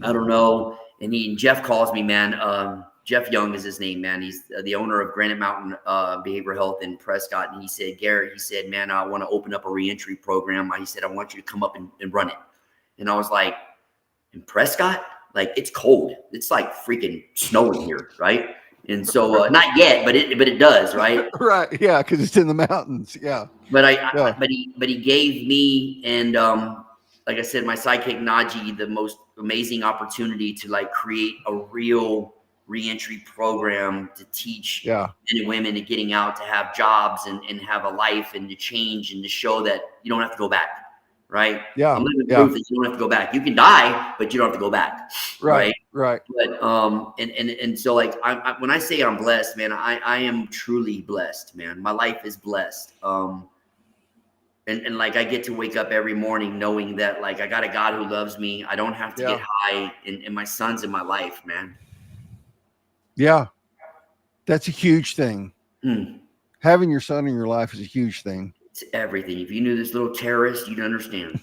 I don't know. And Jeff calls me, man. Jeff Young is his name, man. He's the owner of Granite Mountain Behavioral Health in Prescott. And he said, Garrett, he said, man, I want to open up a reentry program. He said, I want you to come up and run it. And I was like, in Prescott? Like, it's cold. It's like freaking snowing here, right? And so not yet, but it does, right? Right. Yeah, because it's in the mountains. Yeah. But he gave me and like I said, my sidekick Najee the most amazing opportunity to like create a real reentry program to teach men and women to getting out to have jobs and have a life and to change and to show that you don't have to go back. Right. Yeah. I'm living proof that you don't have to go back. You can die, but you don't have to go back. Right. Right. But and so like when I say I'm blessed, man, I am truly blessed, man. My life is blessed. And like I get to wake up every morning knowing that like I got a God who loves me. I don't have to get high, and my son's in my life, man. Yeah. That's a huge thing. Having your son in your life is a huge thing. It's everything. If you knew this little terrorist, you'd understand.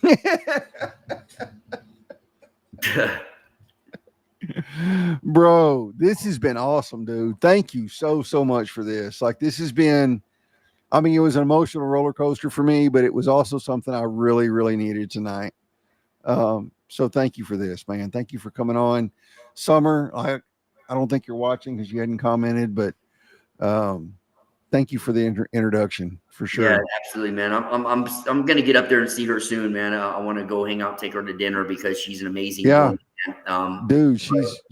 Bro, this has been awesome, dude. Thank you so much for this. Like, this has been, I mean, it was an emotional roller coaster for me, but it was also something I really, really needed tonight. So thank you for this, man. Thank you for coming on. Summer, I don't think you're watching because you hadn't commented, but thank you for the introduction for sure. Yeah, absolutely, man. I'm gonna get up there and see her soon, man. I want to go hang out, take her to dinner because she's an amazing woman. Dude,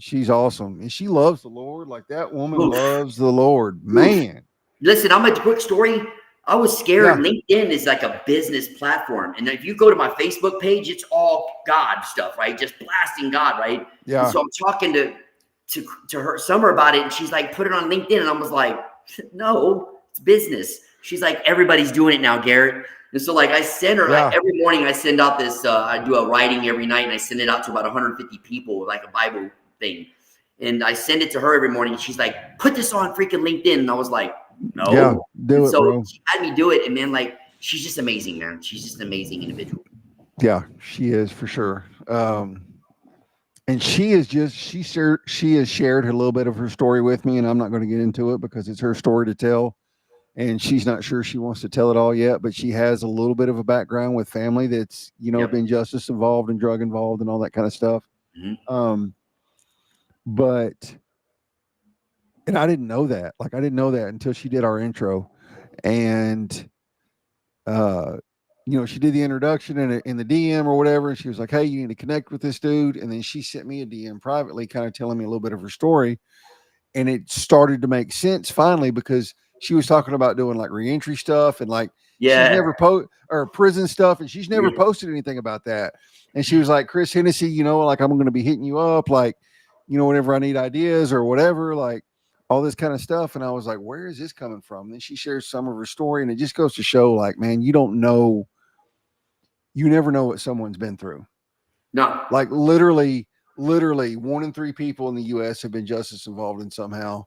she's awesome, and she loves the Lord. Like, that woman loves the Lord, man. Listen, I'm a quick story. I was scared. LinkedIn is like a business platform, and if you go to my Facebook page, it's all God stuff, right? Just blasting God, right? Yeah. And so I'm talking to her Summer about it, and she's like, "Put it on LinkedIn," and I was like, "No, it's business." She's like, "Everybody's doing it now, Garrett." And so like I send her every morning, I send out this, I do a writing every night and I send it out to about 150 people, like a Bible thing. And I send it to her every morning. And she's like, "Put this on freaking LinkedIn." And I was like, "No." Yeah, do it, so bro. she had me do it. And man, like, she's just amazing, man. She's just an amazing individual. Yeah, she is for sure. And she has shared a little bit of her story with me, and I'm not going to get into it because it's her story to tell. And she's not sure she wants to tell it all yet, but she has a little bit of a background with family that's, been justice involved and drug involved and all that kind of stuff. But, and I didn't know that. Like, I didn't know that until she did our intro. And, she did the introduction in the DM or whatever. And she was like, "Hey, you need to connect with this dude." And then she sent me a DM privately, kind of telling me a little bit of her story. And it started to make sense finally, because she was talking about doing like reentry stuff and like she's never or prison stuff, and she's never posted anything about that. And she was like, "Chris Hennessy, like I'm going to be hitting you up, like, whenever I need ideas or whatever, like all this kind of stuff." And I was like, "Where is this coming from?" And then she shares some of her story, and it just goes to show, like, man, you never know what someone's been through. No, like literally 1 in 3 people in the U.S. have been justice involved in somehow.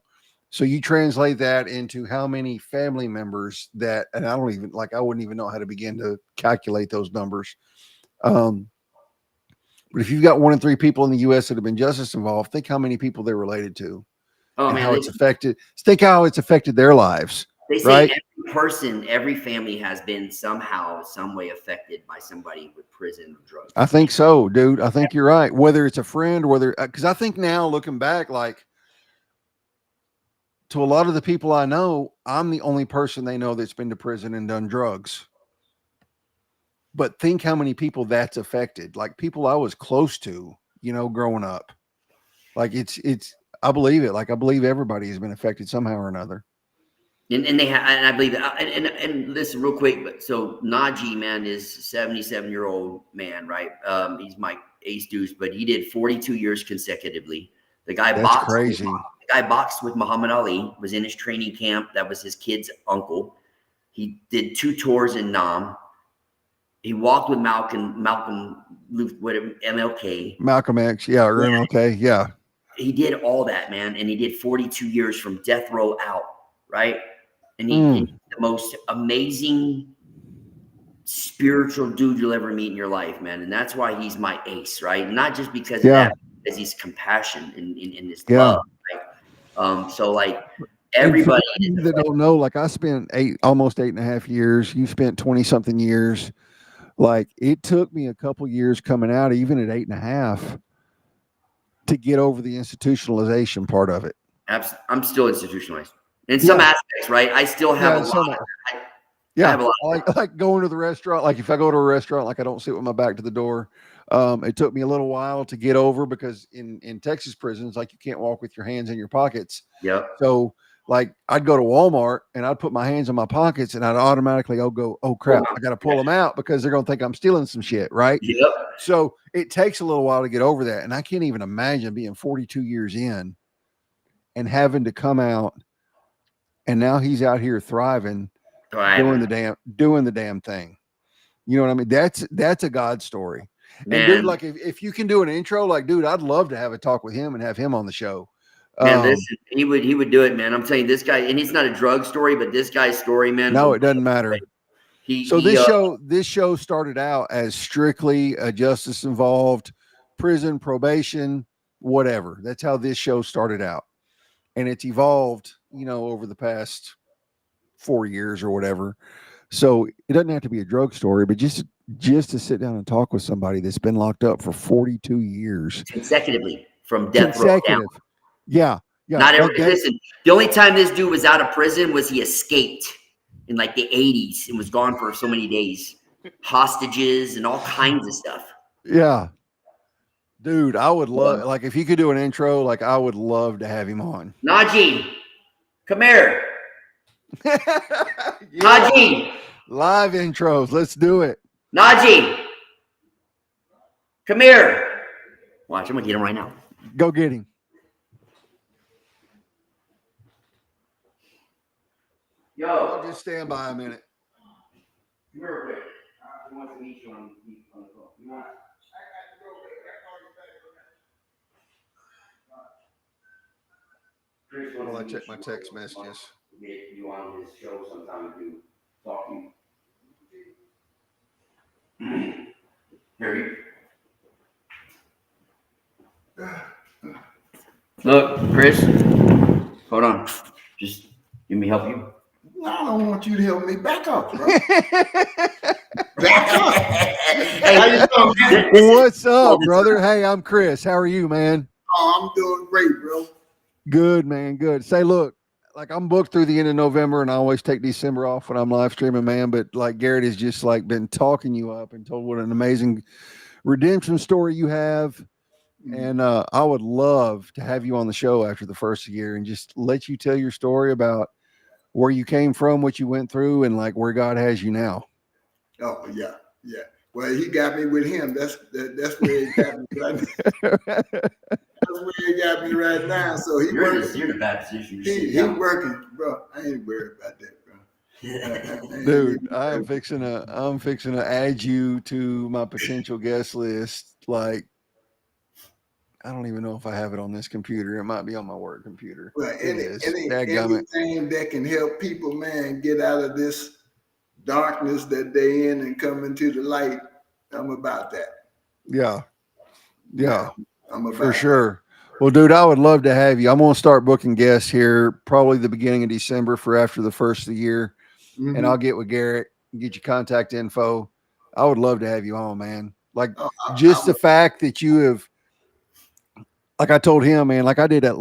So you translate that into how many family members that, and I wouldn't even know how to begin to calculate those numbers. But if you've got 1 in 3 people in the U.S. that have been justice involved, think how many people they're related to. And how it's affected. Think how it's affected their lives. They say every person, every family has been somehow, some way affected by somebody with prison or drugs. I think so, dude. I think you're right. Whether it's a friend, because I think now looking back, like, to a lot of the people I know, I'm the only person they know that's been to prison and done drugs. but think how many people that's affected. Like people I was close to, you know, growing up. Like I believe it. Like I believe everybody has been affected somehow or another. And they have, and I believe that. And listen, real quick. But so Najee, man, is 77-year-old man, right? He's my ace deuce, but he did 42 years consecutively. The guy That's boxed. crazy. The guy boxed with Muhammad Ali. Was in his training camp. That was his kid's uncle. He did 2 tours in Nam. He walked with Malcolm, whatever, MLK. Malcolm X, yeah, or MLK, yeah. He did all that, man, and he did 42 years from death row out, right? And he's the most amazing spiritual dude you'll ever meet in your life, man. And that's why he's my ace, right? Not just because of that, because he's compassion in his love. Right? So like everybody that don't know, like I spent almost 8.5 years. You spent 20-something years. Like it took me a couple years coming out, even at 8.5, to get over the institutionalization part of it. I'm still institutionalized in some aspects, right? I still have a lot. I have a lot. Like going to the restaurant. Like if I go to a restaurant, like I don't sit with my back to the door. It took me a little while to get over because in Texas prisons, like you can't walk with your hands in your pockets. Yep. So like I'd go to Walmart and I'd put my hands in my pockets and I'd automatically go, oh crap, I got to pull them out because they're going to think I'm stealing some shit. Right. Yep. So it takes a little while to get over that. And I can't even imagine being 42 years in and having to come out. And now he's out here thriving, doing the damn thing. You know what I mean? That's a God story. Man. And dude, like if you can do an intro, like dude, I'd love to have a talk with him and have him on the show. Man, listen, he would do it, man. I'm telling you, this guy, and it's not a drug story, but this guy's story, man. No, it doesn't matter. This show started out as strictly a justice involved, prison, probation, whatever. That's how this show started out. And it's evolved, you know, over the past 4 years or whatever. So it doesn't have to be a drug story, but just to sit down and talk with somebody that's been locked up for 42 years consecutively from death row down. Yeah. Not every listen. The only time this dude was out of prison was he escaped in like the 80s and was gone for so many days, hostages and all kinds of stuff. Yeah. Dude, I would love, like, if you could do an intro, like, I would love to have him on. Najee, come here. Najee. Live intros. Let's do it. Najee, come here. Watch, I'm going to get him right now. Go get him. Yo. I'll just stand by a minute. Come here real quick. I want to meet you on the phone. You want Well, I check my text messages. Get you on his show sometime and do talking. Here you. Look, Chris. Hold on. Just let me help you. No, I don't want you to help me. Back up, bro. Back up. Hey, what's up, brother? Hey, I'm Chris. How are you, man? Oh, I'm doing great, bro. Good, man. Good. Say, look, like I'm booked through the end of November and I always take December off when I'm live streaming, man. But like Garrett has just like been talking you up and told what an amazing redemption story you have. And I would love to have you on the show after the first year and just let you tell your story about where you came from, what you went through, and like where God has you now. Oh, yeah. Yeah. Well, he got me with him. That's where he got me right now. That's where he got me right now. So you're in a bad position. He working, bro. I ain't worried about that, bro. Dude, I'm fixing to add you to my potential guest list. Like, I don't even know if I have it on this computer. It might be on my work computer. Well, anything that can help people, man, get out of this darkness that they in and come into the light, I'm about that. Yeah. I'm about for sure. Well, dude, I would love to have you. I'm going to start booking guests here probably the beginning of December for after the first of the year. Mm-hmm. And I'll get with Garrett and get your contact info. I would love to have you on, man. Like the fact that you have, like I told him, man, like I did at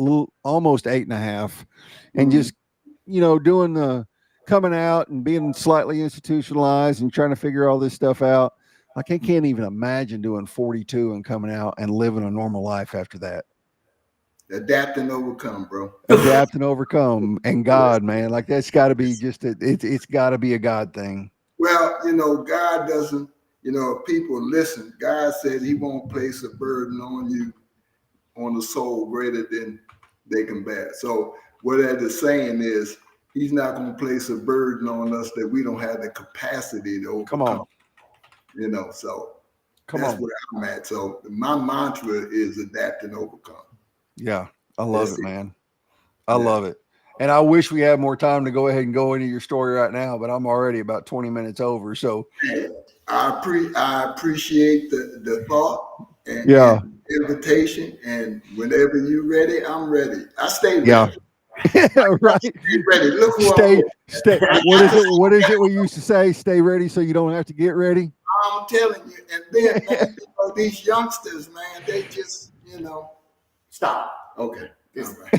almost 8.5 and just, you know, doing the coming out and being slightly institutionalized and trying to figure all this stuff out. Like I can't even imagine doing 42 and coming out and living a normal life after that. Adapt and overcome, bro. Adapt and overcome, and God, man, like that's got to be just it's got to be a God thing. Well, God doesn't. If people listen, God said He won't place a burden on you, on a soul greater than they can bear. So what that is saying is He's not going to place a burden on us that we don't have the capacity to overcome. Come on. So Come that's on. where I'm at. So my mantra is adapt and overcome. Yeah, I love That's it, it. man. I love it. And I wish we had more time to go ahead and go into your story right now, but I'm already about 20 minutes over. So I appreciate the thought and invitation. And whenever you're ready, I'm ready. I stay ready. Yeah. Right. Stay ready. Look who stay. What is it we used to say? Stay ready so you don't have to get ready. I'm telling you. And then man, these youngsters, man, they just, Stop. Okay. All right.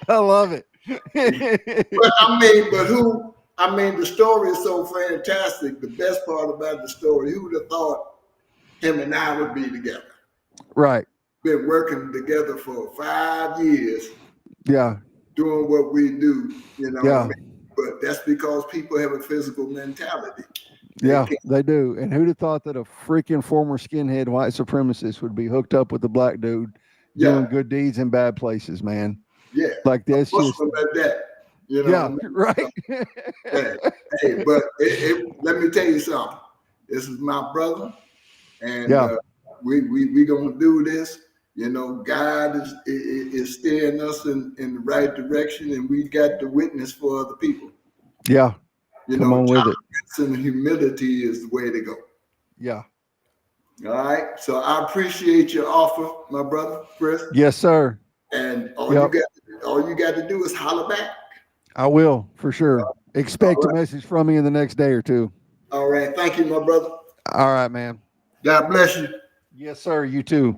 I love it. The story is so fantastic. The best part about the story, who would have thought him and I would be together? Right. Been working together for 5 years. Yeah. Doing what we do, Yeah. But that's because people have a physical mentality. They do. And who'd have thought that a freaking former skinhead white supremacist would be hooked up with a black dude doing good deeds in bad places, man? Yeah. Like that's just like that. Right. Hey, but let me tell you something. This is my brother, and we gonna do this. God is steering us in the right direction, and we got to witness for other people. Yeah. Come on with it. And humility is the way to go. Yeah. All right. So I appreciate your offer, my brother, Chris. Yes, sir. And all you got to do is holler back. I will, for sure. Expect a message from me in the next day or two. All right. Thank you, my brother. All right, man. God bless you. Yes, sir. You too.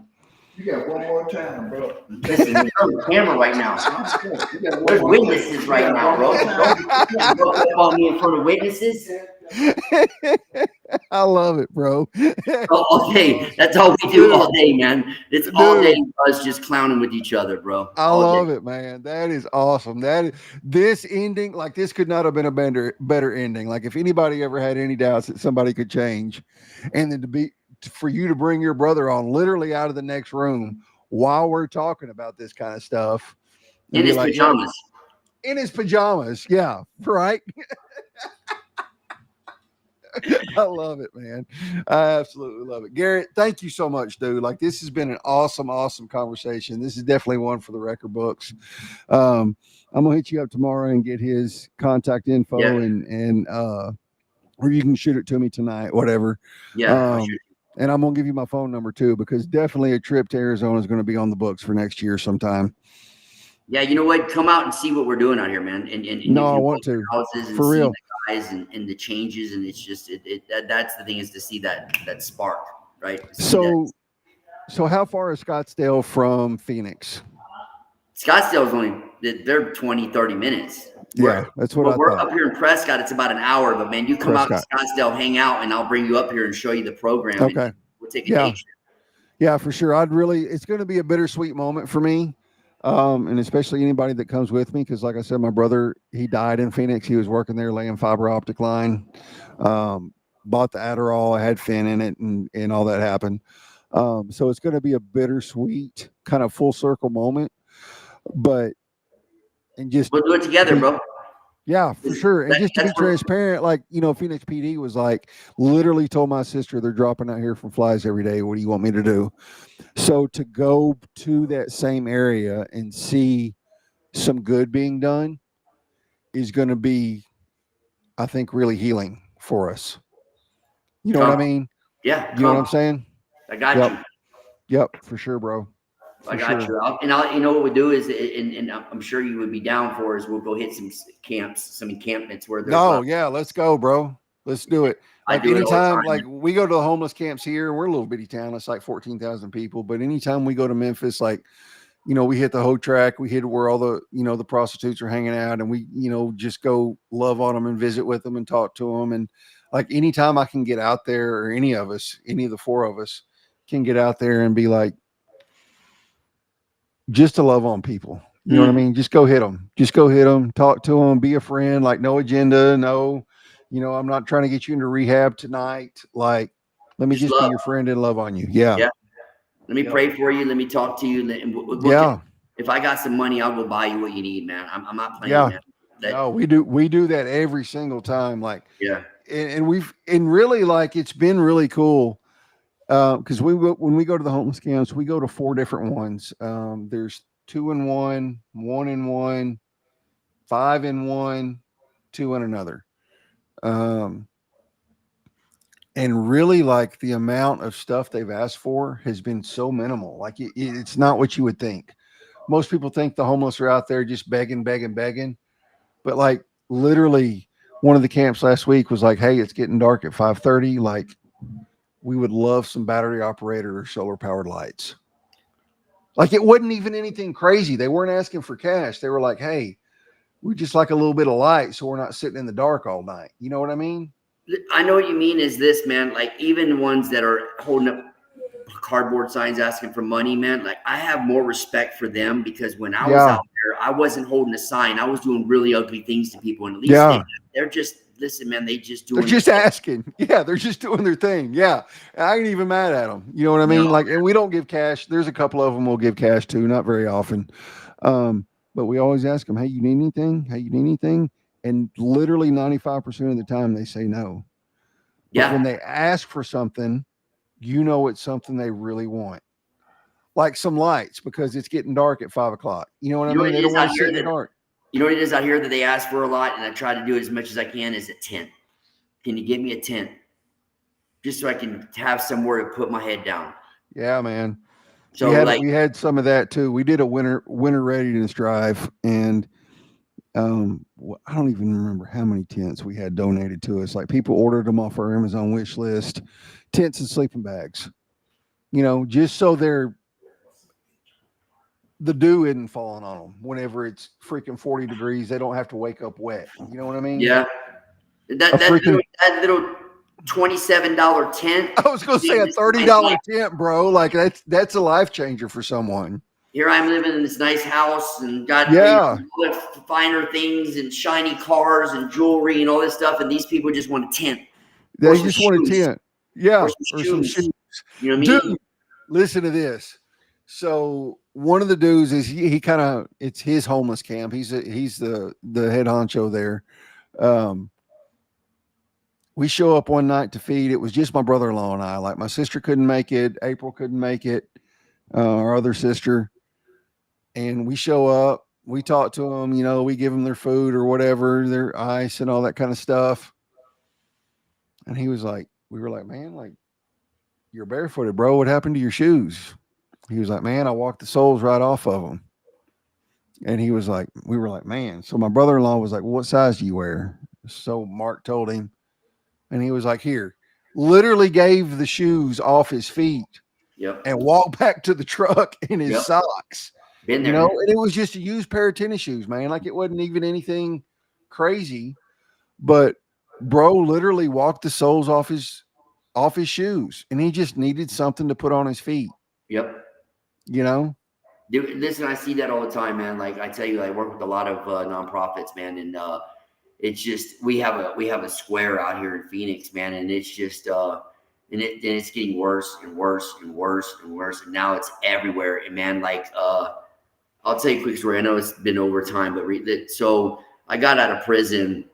You got one more time, bro. Listen, you're on the camera right now. There's witnesses right now, bro. Don't look up on me in front of witnesses. I love it, bro. All day. That's all we do all day, man. It's all day us just clowning with each other, bro. I love it, man. That is awesome. This ending, like this could not have been a better ending. Like if anybody ever had any doubts that somebody could change, and then for you to bring your brother on literally out of the next room while we're talking about this kind of stuff. In his pajamas. In his pajamas. Yeah. Right. I love it, man. I absolutely love it. Garrett, thank you so much, dude. Like this has been an awesome conversation. This is definitely one for the record books. I'm gonna hit you up tomorrow and get his contact info and or you can shoot it to me tonight, whatever. Yeah. And I'm going to give you my phone number too, because definitely a trip to Arizona is going to be on the books for next year sometime. Yeah. You know what? Come out and see what we're doing out here, man. And I want to. Houses and for real. The guys and the changes. And it's just, that's the thing, is to see that spark, right? So how far is Scottsdale from Phoenix? Scottsdale is only, they're 20, 30 minutes. Yeah, that's what I thought. We're up here in Prescott. It's about an hour, but man, you come out to Scottsdale, hang out, and I'll bring you up here and show you the program. Okay. We'll take a day trip. Yeah, for sure. It's going to be a bittersweet moment for me. And especially anybody that comes with me. Cause like I said, my brother, he died in Phoenix. He was working there laying fiber optic line, bought the Adderall, I had Finn in it and all that happened. So it's going to be a bittersweet kind of full circle moment, but we'll do it together, bro. Yeah, for sure. And just to be transparent, like, Phoenix PD was like, literally told my sister they're dropping out here from flies every day. What do you want me to do? So to go to that same area and see some good being done is going to be, I think, really healing for us. You know what I mean? Yeah. You know what I'm saying? I got you. Yep, for sure, bro. I got you. You know what we'll do is, and I'm sure you would be down for, is we'll go hit some camps, some encampments where there's. Let's go, bro. Let's do it. Like anytime, like we go to the homeless camps here, we're a little bitty town. It's like 14,000 people. But anytime we go to Memphis, like we hit the hoe track, we hit where all the, the prostitutes are hanging out, and we, just go love on them and visit with them and talk to them. And like anytime I can get out there, or any of us, any of the four of us can get out there and be like, just to love on people. You know what I mean? Just go hit them. Just go hit them. Talk to them. Be a friend. Like no agenda. No, I'm not trying to get you into rehab tonight. Like, let me just be your friend and love on you. Yeah. Yeah. Let me pray for you. Let me talk to you. If I got some money, I'll go buy you what you need, man. I'm not playing, man. No, we do that every single time. Like, yeah. And really, like, it's been really cool. Because when we go to the homeless camps, we go to 4 different ones. There's 2 in one, 1 in one, 5 in one, 2 in another. And really, like, the amount of stuff they've asked for has been so minimal. Like, it's not what you would think. Most people think the homeless are out there just begging. But like, literally, one of the camps last week was like, "Hey, it's getting dark at 5:30. Like, we would love some battery operated or solar powered lights." Like, it wasn't even anything crazy. They weren't asking for cash. They were like, "Hey, we just like a little bit of light so we're not sitting in the dark all night." You know what I mean? I know what you mean is this, man. Like, even ones that are holding up cardboard signs asking for money, man. Like, I have more respect for them because when I was out there, I wasn't holding a sign. I was doing really ugly things to people. And at least they're just, listen, man, they're just asking. Yeah, they're just doing their thing. Yeah, I ain't even mad at them. You know what I mean? Like, and we don't give cash. There's a couple of them we'll give cash to, not very often. But we always ask them, "Hey, you need anything? Hey, you need anything?" And literally 95% of the time they say no. But when they ask for something, it's something they really want. Like some lights, because it's getting dark at 5 o'clock. You know what I mean? They don't want to sit in the dark. You know what it is out here that they ask for a lot, and I try to do it as much as I can, is a tent. Can you give me a tent? Just so I can have somewhere to put my head down. Yeah, man. So we had some of that too. We did a winter readiness drive, and I don't even remember how many tents we had donated to us. Like, people ordered them off our Amazon wish list, tents and sleeping bags. Just so the dew isn't falling on them whenever it's freaking 40 degrees. They don't have to wake up wet. You know what I mean? Yeah. That little $27 tent. I was going to say a $30 tent, bro. Like, that's a life changer for someone. Here I'm living in this nice house and got finer things and shiny cars and jewelry and all this stuff. And these people just want a tent. They just want a tent. Yeah. Or some shoes. You know what I mean? Dude, listen to this. So one of the dudes is he kind of, it's his homeless camp. He's the head honcho there. We show up one night to feed. It was just my brother-in-law and I. Like, my sister couldn't make it. April couldn't make it. Our other sister. And we show up. We talk to them. We give them their food or whatever, their ice and all that kind of stuff. And we were like, "Man, like, you're barefooted, bro. What happened to your shoes?" He was like, "Man, I walked the soles right off of them." And we were like, "Man." So my brother-in-law was like, "Well, what size do you wear?" So Mark told him, and he was like, "Here," literally gave the shoes off his feet and walked back to the truck in his socks. Been there, and it was just a used pair of tennis shoes, man. Like, it wasn't even anything crazy, but bro literally walked the soles off his shoes, and he just needed something to put on his feet. Yep. Dude, listen, I see that all the time, man. Like, I tell you, I work with a lot of nonprofits, man, and it's just we have a square out here in Phoenix, man, and it's just and it's getting worse and worse and worse and worse, and now it's everywhere. And man, like, I'll tell you a quick story. I know it's been over time, but so I got out of prison.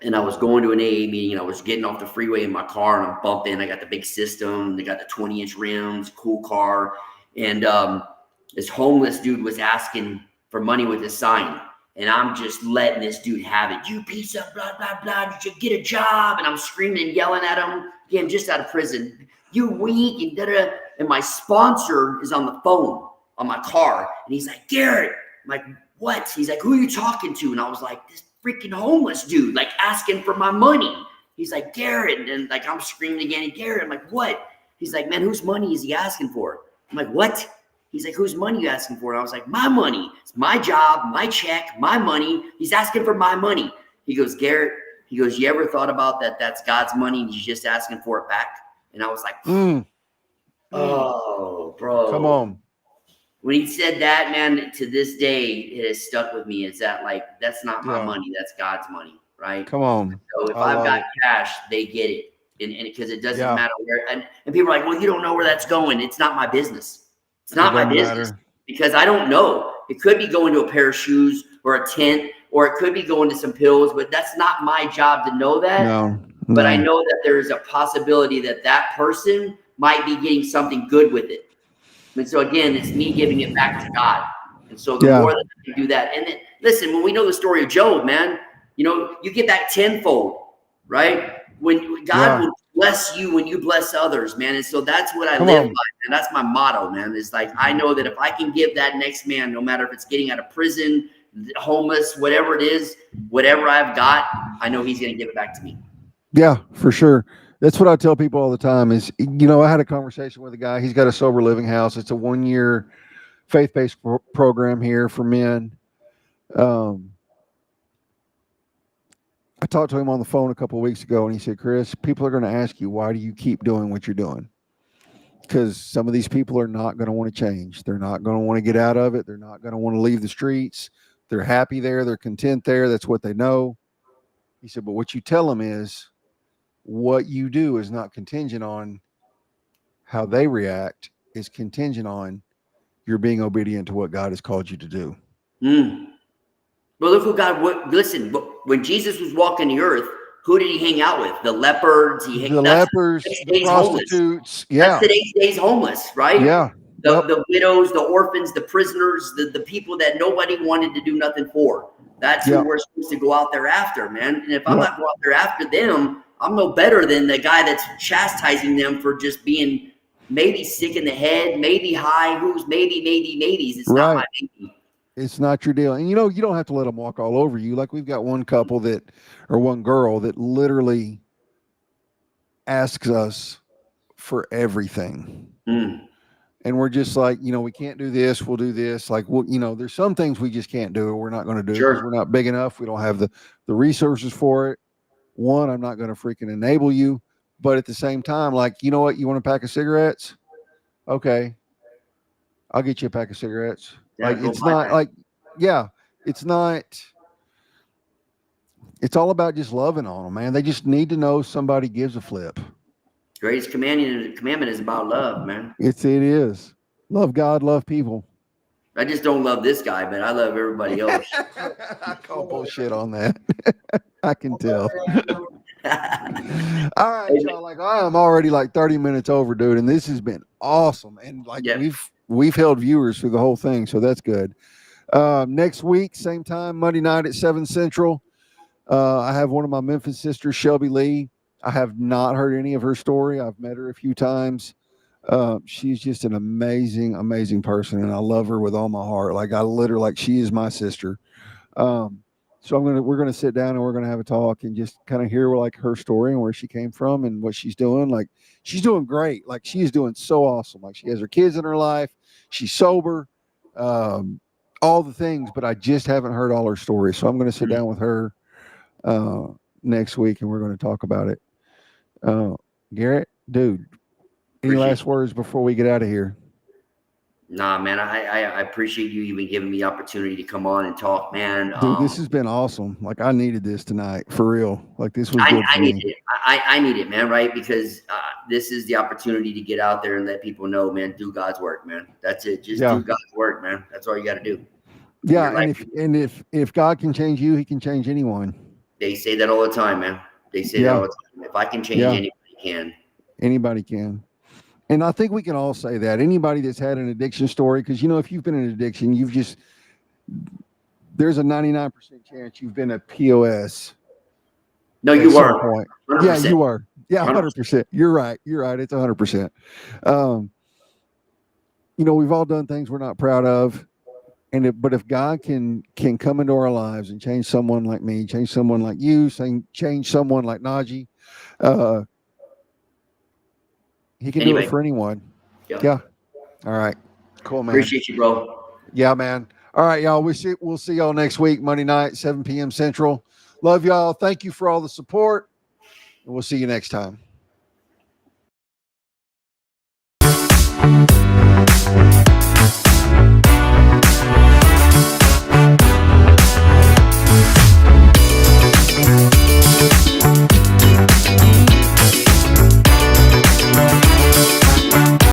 And I was going to an AA meeting, and I was getting off the freeway in my car, and I'm bumping. I got the big system. They got the 20-inch rims, cool car. And this homeless dude was asking for money with a sign. And I'm just letting this dude have it. "You piece of blah, blah, blah. You should get a job." And I'm screaming and yelling at him. Again, just out of prison. "You weak," and da-da. And my sponsor is on the phone on my car. And he's like, "Garrett." I'm like, "What?" He's like, "Who are you talking to?" And I was like, "This freaking homeless dude, like, asking for my money." He's like, "Garrett." And like, I'm screaming again, "Garrett." I'm like, "What?" He's like, "Man, whose money is he asking for?" I'm like, "What?" He's like, whose money are you asking for? And I was like, my money. It's my job, my check, my money. He's asking for my money. He goes, Garrett, he goes, you ever thought about that? That's God's money and he's just asking for it back? And I was like, oh, bro. Come on. When he said that, man, to this day, it has stuck with me. Is that like, that's not my money. That's God's money, right? Come on. So if I've got cash, they get it. And because it doesn't matter where. And people are like, well, you don't know where that's going. It's not my business. It's not my business because I don't know. It could be going to a pair of shoes or a tent, or it could be going to some pills, but that's not my job to know that. No. But I know that there is a possibility that that person might be getting something good with it. And so again, it's me giving it back to God. And so the more that I can do that, and then listen, when we know the story of Job, man, you know, you get back tenfold, right? When God will bless you when you bless others, man. And so that's what I live by, and that's my motto, man. It's like I know that if I can give that next man, no matter if it's getting out of prison, homeless, whatever it is, whatever I've got, I know he's going to give it back to me. Yeah, for sure. That's what I tell people all the time is, you know, I had a conversation with a guy. He's got a sober living house. It's a 1-year faith-based program here for men. I talked to him on the phone a couple of weeks ago, and he said, Chris, people are going to ask you, why do you keep doing what you're doing? Because some of these people are not going to want to change. They're not going to want to get out of it. They're not going to want to leave the streets. They're happy there. They're content there. That's what they know. He said, but what you tell them is what you do is not contingent on how they react. It's contingent on you're being obedient to what God has called you to do. Well, look what God, listen, when Jesus was walking the earth, who did he hang out with? The leopards. The lepers, the prostitutes. That's today's days homeless, right? Yeah. The widows, the orphans, the prisoners, the people that nobody wanted to do nothing for. That's who we're supposed to go out there after, man. And if I'm not going out there after them, I'm no better than the guy that's chastising them for just being maybe sick in the head, maybe high, maybes. It's not my baby. It's not your deal. And, you know, you don't have to let them walk all over you. Like we've got one couple or one girl that literally asks us for everything. And we're just like, you know, we can't do this. We'll do this. Like, well, you know, there's some things we just can't do or we're not going to do because we're not big enough. We don't have the resources for it. One, I'm not going to freaking enable you. But at the same time, like, you know what? You want a pack of cigarettes? Okay. I'll get you a pack of cigarettes. Like, it's not like, it's not, it's all about just loving on them, man. They just need to know somebody gives a flip. Greatest commandment is about love, man. It is. Love God, love people. I just don't love this guy, but I love everybody else. I call bullshit on that. I can tell. All right, y'all. Like, I'm already like 30 minutes over, dude, and this has been awesome. And like we've held viewers through the whole thing, so that's good. Next week, same time, Monday night at 7 Central. I have one of my Memphis sisters, Shelby Lee. I have not heard any of her story. I've met her a few times. She's just an amazing, amazing person, and I love her with all my heart. Like I literally, like she is my sister. So we're gonna sit down and we're gonna have a talk and just kind of hear like her story and where she came from and what she's doing. Like she's doing great. Like she is doing so awesome. Like she has her kids in her life. She's sober, all the things, but I just haven't heard all her stories. So I'm gonna sit down with her next week and we're gonna talk about it. Garrett, dude, any last words before we get out of here? Nah, man, I appreciate you even giving me the opportunity to come on and talk, man. Dude, this has been awesome. Like I needed this tonight, for real. Like this was good for me. I need it, man, right? Because this is the opportunity to get out there and let people know, man, do God's work, man. That's it. Just do God's work, man. That's all you got to do. Yeah, and if God can change you, he can change anyone. They say that all the time, man. They say that all the time. If I can change anybody can. Anybody can. And I think we can all say that. Anybody that's had an addiction story, because, you know, if you've been in addiction, there's a 99% chance you've been a POS. No, you were. Yeah, you were. Yeah, 100%. You're right. It's 100%. You know, we've all done things we're not proud of. But if God can come into our lives and change someone like me, change someone like you, change someone like Najee, he can do it for anyone. Yeah. All right. Cool, man. Appreciate you, bro. Yeah, man. All right, y'all. We'll see y'all next week, Monday night, 7 p.m. Central. Love y'all. Thank you for all the support, and we'll see you next time.